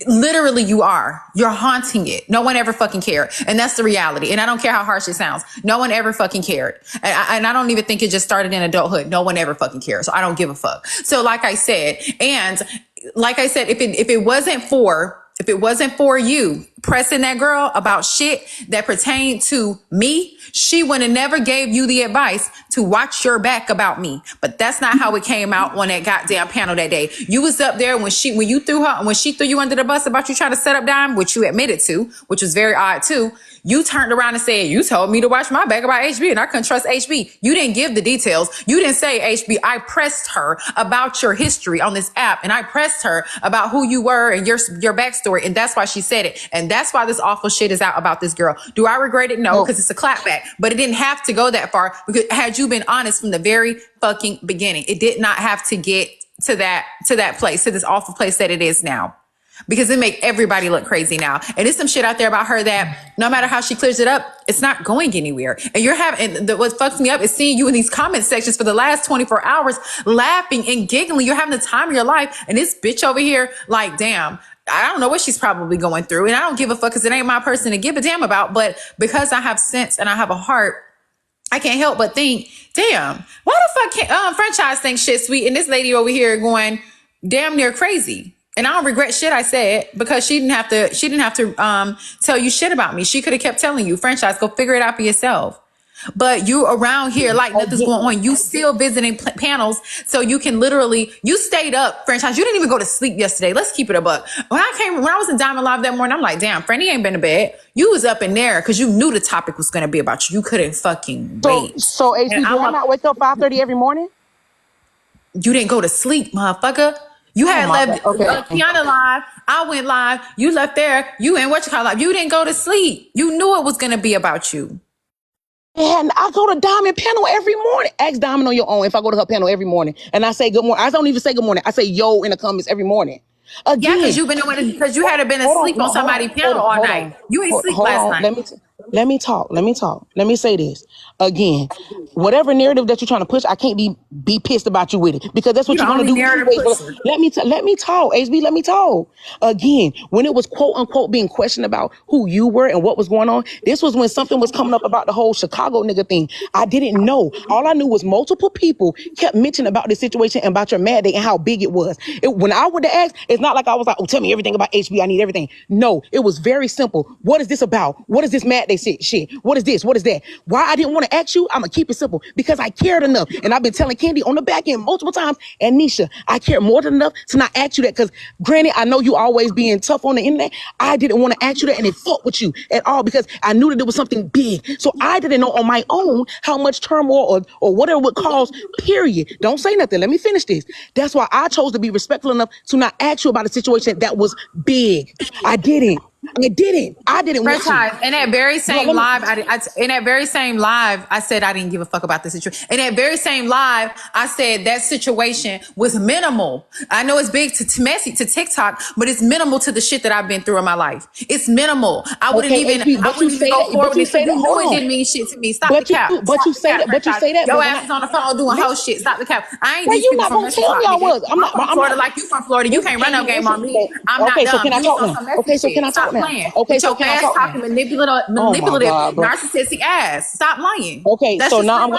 Literally, you are. You're haunting it. No one ever fucking cared. And that's the reality. And I don't care how harsh it sounds. No one ever fucking cared. And I don't even think it just started in adulthood. No one ever fucking cared. So I don't give a fuck. So like I said, if it wasn't for you pressing that girl about shit that pertained to me, she would have never gave you the advice to watch your back about me. But that's not how it came out on that goddamn panel that day. You was up there when she threw you under the bus about you trying to set up Dime, which you admitted to, which was very odd too. You turned around and said, you told me to watch my back about HB and I couldn't trust HB. You didn't give the details. You didn't say, HB, I pressed her about your history on this app and I pressed her about who you were and your backstory. And that's why she said it. And that's why this awful shit is out about this girl. Do I regret it? No, because it's a clapback. But it didn't have to go that far because had you been honest from the very fucking beginning, it did not have to get to that place, to this awful place that it is now. Because it make everybody look crazy now. And there's some shit out there about her that no matter how she clears it up, it's not going anywhere. And what fucks me up is seeing you in these comment sections for the last 24 hours laughing and giggling. You're having the time of your life. And this bitch over here, like, damn, I don't know what she's probably going through. And I don't give a fuck because it ain't my person to give a damn about. But because I have sense and I have a heart, I can't help but think, damn, why the fuck can't Franchise think shit sweet and this lady over here going damn near crazy? And I don't regret shit I said because she didn't have to tell you shit about me. She could have kept telling you, Franchise, go figure it out for yourself. But you around here like nothing's going on. You still visiting panels, so you can literally. You stayed up, franchise. You didn't even go to sleep yesterday. Let's keep it a buck. When I was in Diamond Live that morning, I'm like, damn, Franny ain't been to bed. You was up in there because you knew the topic was going to be about you. You couldn't fucking wait. So HB, do I not wake up 5:30 every morning? You didn't go to sleep, motherfucker. You had left Kiana live. I went live. You left there. You and what you call live. You didn't go to sleep. You knew it was going to be about you. And I go to Diamond panel every morning. Ask Diamond on your own if I go to her panel every morning. And I say good morning. I don't even say good morning. I say yo in the comments every morning. Again. Yeah, because you had been asleep on somebody's panel all night. You ain't sleep last night. Let me talk. Let me say this. Again, whatever narrative that you're trying to push, I can't be pissed about you with it because that's what you're going to do anyway. Let me talk, HB. Let me talk. Again, when it was quote unquote being questioned about who you were and what was going on, this was when something was coming up about the whole Chicago nigga thing. I didn't know. All I knew was multiple people kept mentioning about this situation and about your mad day and how big it was. When I would have asked, it's not like I was like, oh, tell me everything about HB. I need everything. No, it was very simple. What is this about? What is this mad day shit? What is this? What is that? Why I didn't want to ask you, I'm going to keep it simple because I cared enough. And I've been telling Candy on the back end multiple times, and Nisha, I care more than enough to not ask you that because granted, I know you always being tough on the internet. I didn't want to ask you that and it fucked with you at all because I knew that it was something big. So I didn't know on my own how much turmoil or whatever it would cause, period. Don't say nothing. Let me finish this. That's why I chose to be respectful enough to not ask you about a situation that was big. I didn't. I didn't want to. In that very same live, I said I didn't give a fuck about the situation. In that very same live, I said that situation was minimal. I know it's big to messy to TikTok, but it's minimal to the shit that I've been through in my life. It's minimal. I wouldn't even go forward with it. You knew it didn't mean shit to me. Stop the cap. But you say that. Your ass is on the phone doing whole shit. Stop the cap. I ain't these people from Florida. I'm not from Florida like you from Florida. You can't run no game on me. I'm not dumb. So can I talk now? Okay, so can I talk now? Okay, so can I talk now? Manipulative, narcissistic ass. Stop lying. Okay, so now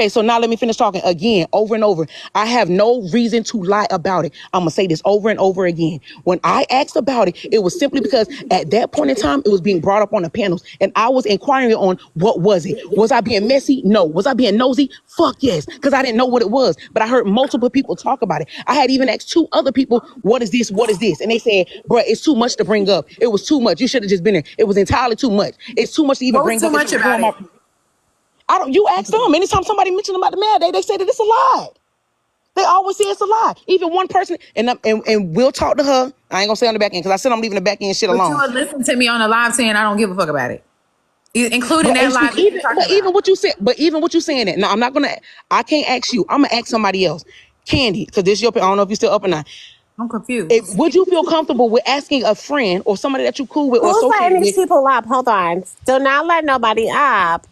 so now let me finish talking again, over and over. I have no reason to lie about it. I'm going to say this over and over again. When I asked about it, it was simply because at that point in time, it was being brought up on the panels and I was inquiring on what was it? Was I being messy? No. Was I being nosy? Fuck yes, because I didn't know what it was, but I heard multiple people talk about it. I had even asked 2 other people, what is this? What is this? And they said, bruh, it's too much to bring up. It was too much. You should have just been there. It was entirely too much. It's too much to even bring up. What was too much about it? You ask them. Anytime somebody mentioned about the mad day, they say that it's a lie. They always say it's a lie. Even one person, and we'll talk to her. I ain't gonna say on the back end because I said I'm leaving the back end shit alone. But you would listen to me on the live saying I don't give a fuck about it, including that live. Even what you said, even what you saying that. No, I'm not gonna. I can't ask you. I'm gonna ask somebody else. Candy, because this your. I don't know if you're still up or not. I'm confused. Would you feel comfortable with asking a friend or somebody that you cool with or associated with? Who's letting these people up? Hold on. Do not let nobody up.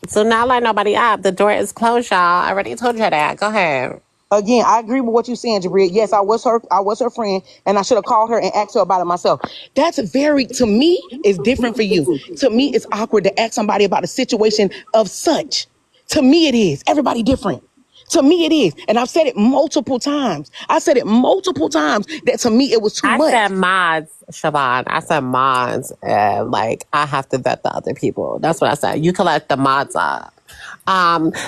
The door is closed, y'all. I already told you that. Go ahead. Again, I agree with what you're saying, Jabria. Yes, I was her friend, and I should have called her and asked her about it myself. That's to me, it's different for you. To me, it's awkward to ask somebody about a situation of such. To me, it is. Everybody different. To me, it is. And I've said it multiple times. That to me, it was too much. I said mods, Siobhan. I said mods. Like, I have to vet the other people. That's what I said. You can let the mods up.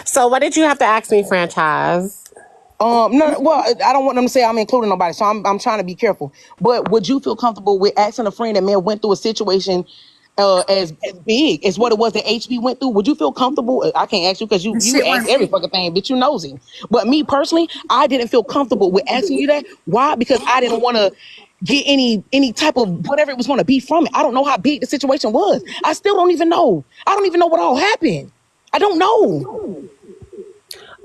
So what did you have to ask me, franchise? No, well, I don't want them to say I'm including nobody, so I'm trying to be careful. But would you feel comfortable with asking a friend that may have went through a situation as big as what it was that HB went through? Would you feel comfortable? I can't ask you because you ask every fucking thing, bitch. You nosy. But me personally, I didn't feel comfortable with asking you that. Why? Because I didn't want to get any type of whatever it was going to be from it. I don't know how big the situation was. I still don't even know. I don't even know what all happened. I don't know.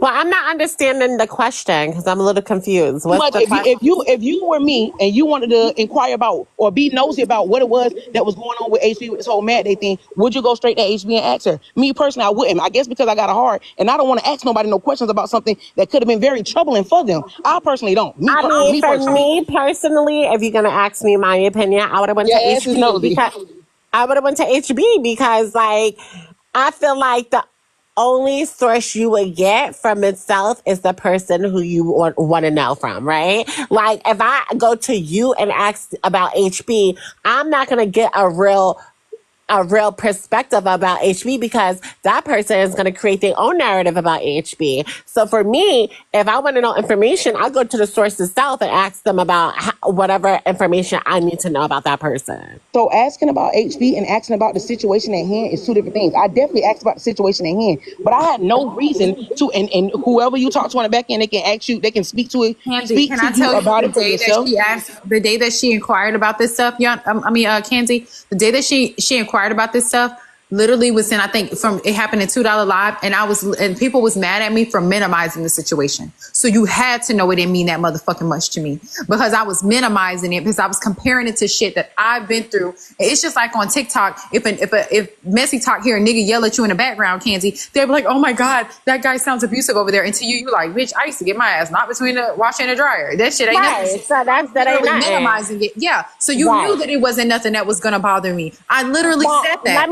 Well, I'm not understanding the question because I'm a little confused. What's the question? If you were me and you wanted to inquire about or be nosy about what it was that was going on with HB with this whole mad day thing, would you go straight to HB and ask her? Me personally, I wouldn't. I guess because I got a heart and I don't want to ask nobody no questions about something that could have been very troubling for them. I personally don't. Me personally, if you're gonna ask me my opinion, I would have went to HB because like I feel like the only source you would get from itself is the person who you want to know from, right? Like, if I go to you and ask about HB, I'm not going to get a real a real perspective about HB, because that person is going to create their own narrative about HB. So for me, if I want to know information, I go to the source itself and ask them about whatever information I need to know about that person. So asking about HB and asking about the situation at hand is two different things. I definitely asked about the situation at hand, but I had no reason to. And whoever you talk to on the back end, they can ask you, they can speak to it, Candy, speak can to I tell you you about the it for day yourself. that she asked, the day that she inquired about this stuff, Kenzie, the day that she inquired about this stuff, literally was in, I think it happened in $2 Live, and people was mad at me for minimizing the situation. So you had to know it didn't mean that motherfucking much to me, because I was minimizing it, because I was comparing it to shit that I've been through. It's just like on TikTok, if Messy Talk hear a nigga yell at you in the background, Kenzie, they'll be like, oh my God, that guy sounds abusive over there. And to you like, bitch, I used to get my ass knocked between the washer and the dryer. That shit ain't Right. nothing. So that ain't nothing. Minimizing it. Yeah. So you knew that it wasn't nothing that was going to bother me. I literally said that.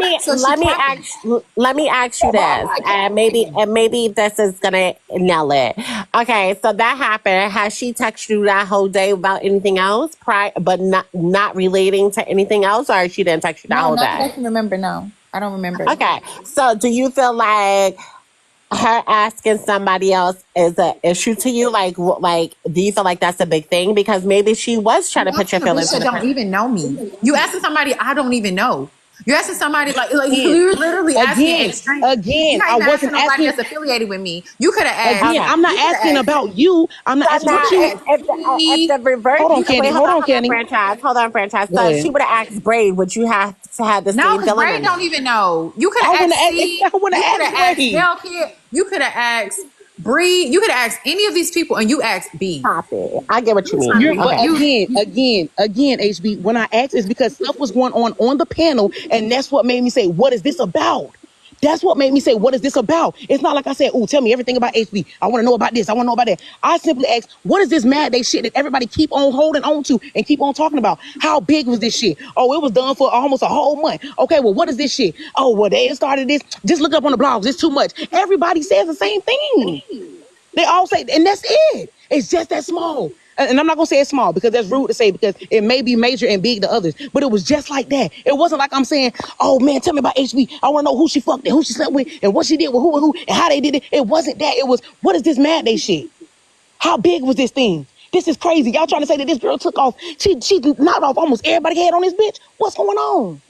Let me ask you this, and maybe this is gonna nail it. Okay, so that happened. Has she texted you that whole day about anything else, but not relating to anything else, or she didn't text you that whole not that day? I can remember. No, I don't remember. Okay, so do you feel like her asking somebody else is an issue to you? Like, do you feel like that's a big thing? Because maybe she was trying to put your feelings in the don't even know me. You asking somebody I don't even know. You're asking somebody like you're literally asking again. I wasn't nobody asking that's affiliated with me. You could have asked. Again, I'm not asking about you. I'm not asking about you. If the reverse, hold on, Candy. Hold on, Candy. Hold on, franchise. So if she would have asked Braid, would you have to have the same feeling? Braid don't even know. You could have asked C. I want to ask Braid. You could have asked Bree. You could have asked any of these people, and you asked B. Copy. I get what you mean. Again, HB. When I asked, it's because stuff was going on the panel, and that's what made me say, "What is this about?" That's what made me say, "What is this about?" It's not like I said, "Oh, tell me everything about HB. I want to know about this. I want to know about that." I simply asked, "What is this mad day shit that everybody keep on holding on to and keep on talking about? How big was this shit? Oh, it was done for almost a whole month. Okay, well, what is this shit? Oh, well, they started this. Just look up on the blogs. It's too much." Everybody says the same thing. They all say, and that's it. It's just that small. And I'm not going to say it's small because that's rude to say, because it may be major and big to others. But it was just like that. It wasn't like I'm saying, "Oh, man, tell me about HB. I want to know who she fucked and who she slept with and what she did with who and who and how they did it." It wasn't that. It was, what is this mad day shit? How big was this thing? This is crazy. Y'all trying to say that this girl took off. She knocked off almost everybody's head on this bitch. What's going on?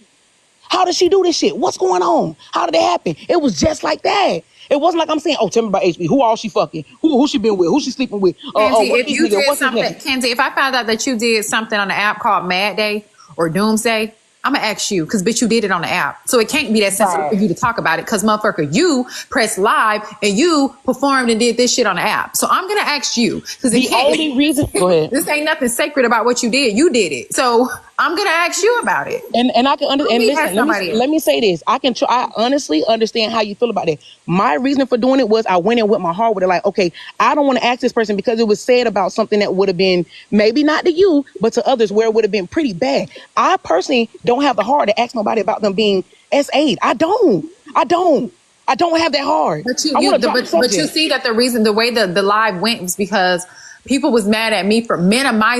How did she do this shit? What's going on? How did it happen? It was just like that. It wasn't like I'm saying, "Oh, tell me about HB. Who all she fucking? Who she been with? Who she sleeping with?" Kenzie, if you did something, Kenzie, if I found out that you did something on the app called Mad Day or Doomsday, I'm gonna ask you, because bitch, you did it on the app. So it can't be that sensitive for you to talk about it, because motherfucker, you pressed live and you performed and did this shit on the app. So I'm gonna ask you, because the only reason, go ahead. This ain't nothing sacred about what you did. You did it. So I'm gonna ask you about it. And I can understand. Listen, let me say this. I honestly understand how you feel about it. My reason for doing it was I went in with my heart with it, like, okay, I don't want to ask this person because it was said about something that would have been maybe not to you, but to others where it would have been pretty bad. I personally don't have the heart to ask nobody about them being S8. I don't have that heart. But you see that the way the live went was because people was mad at me for minimizing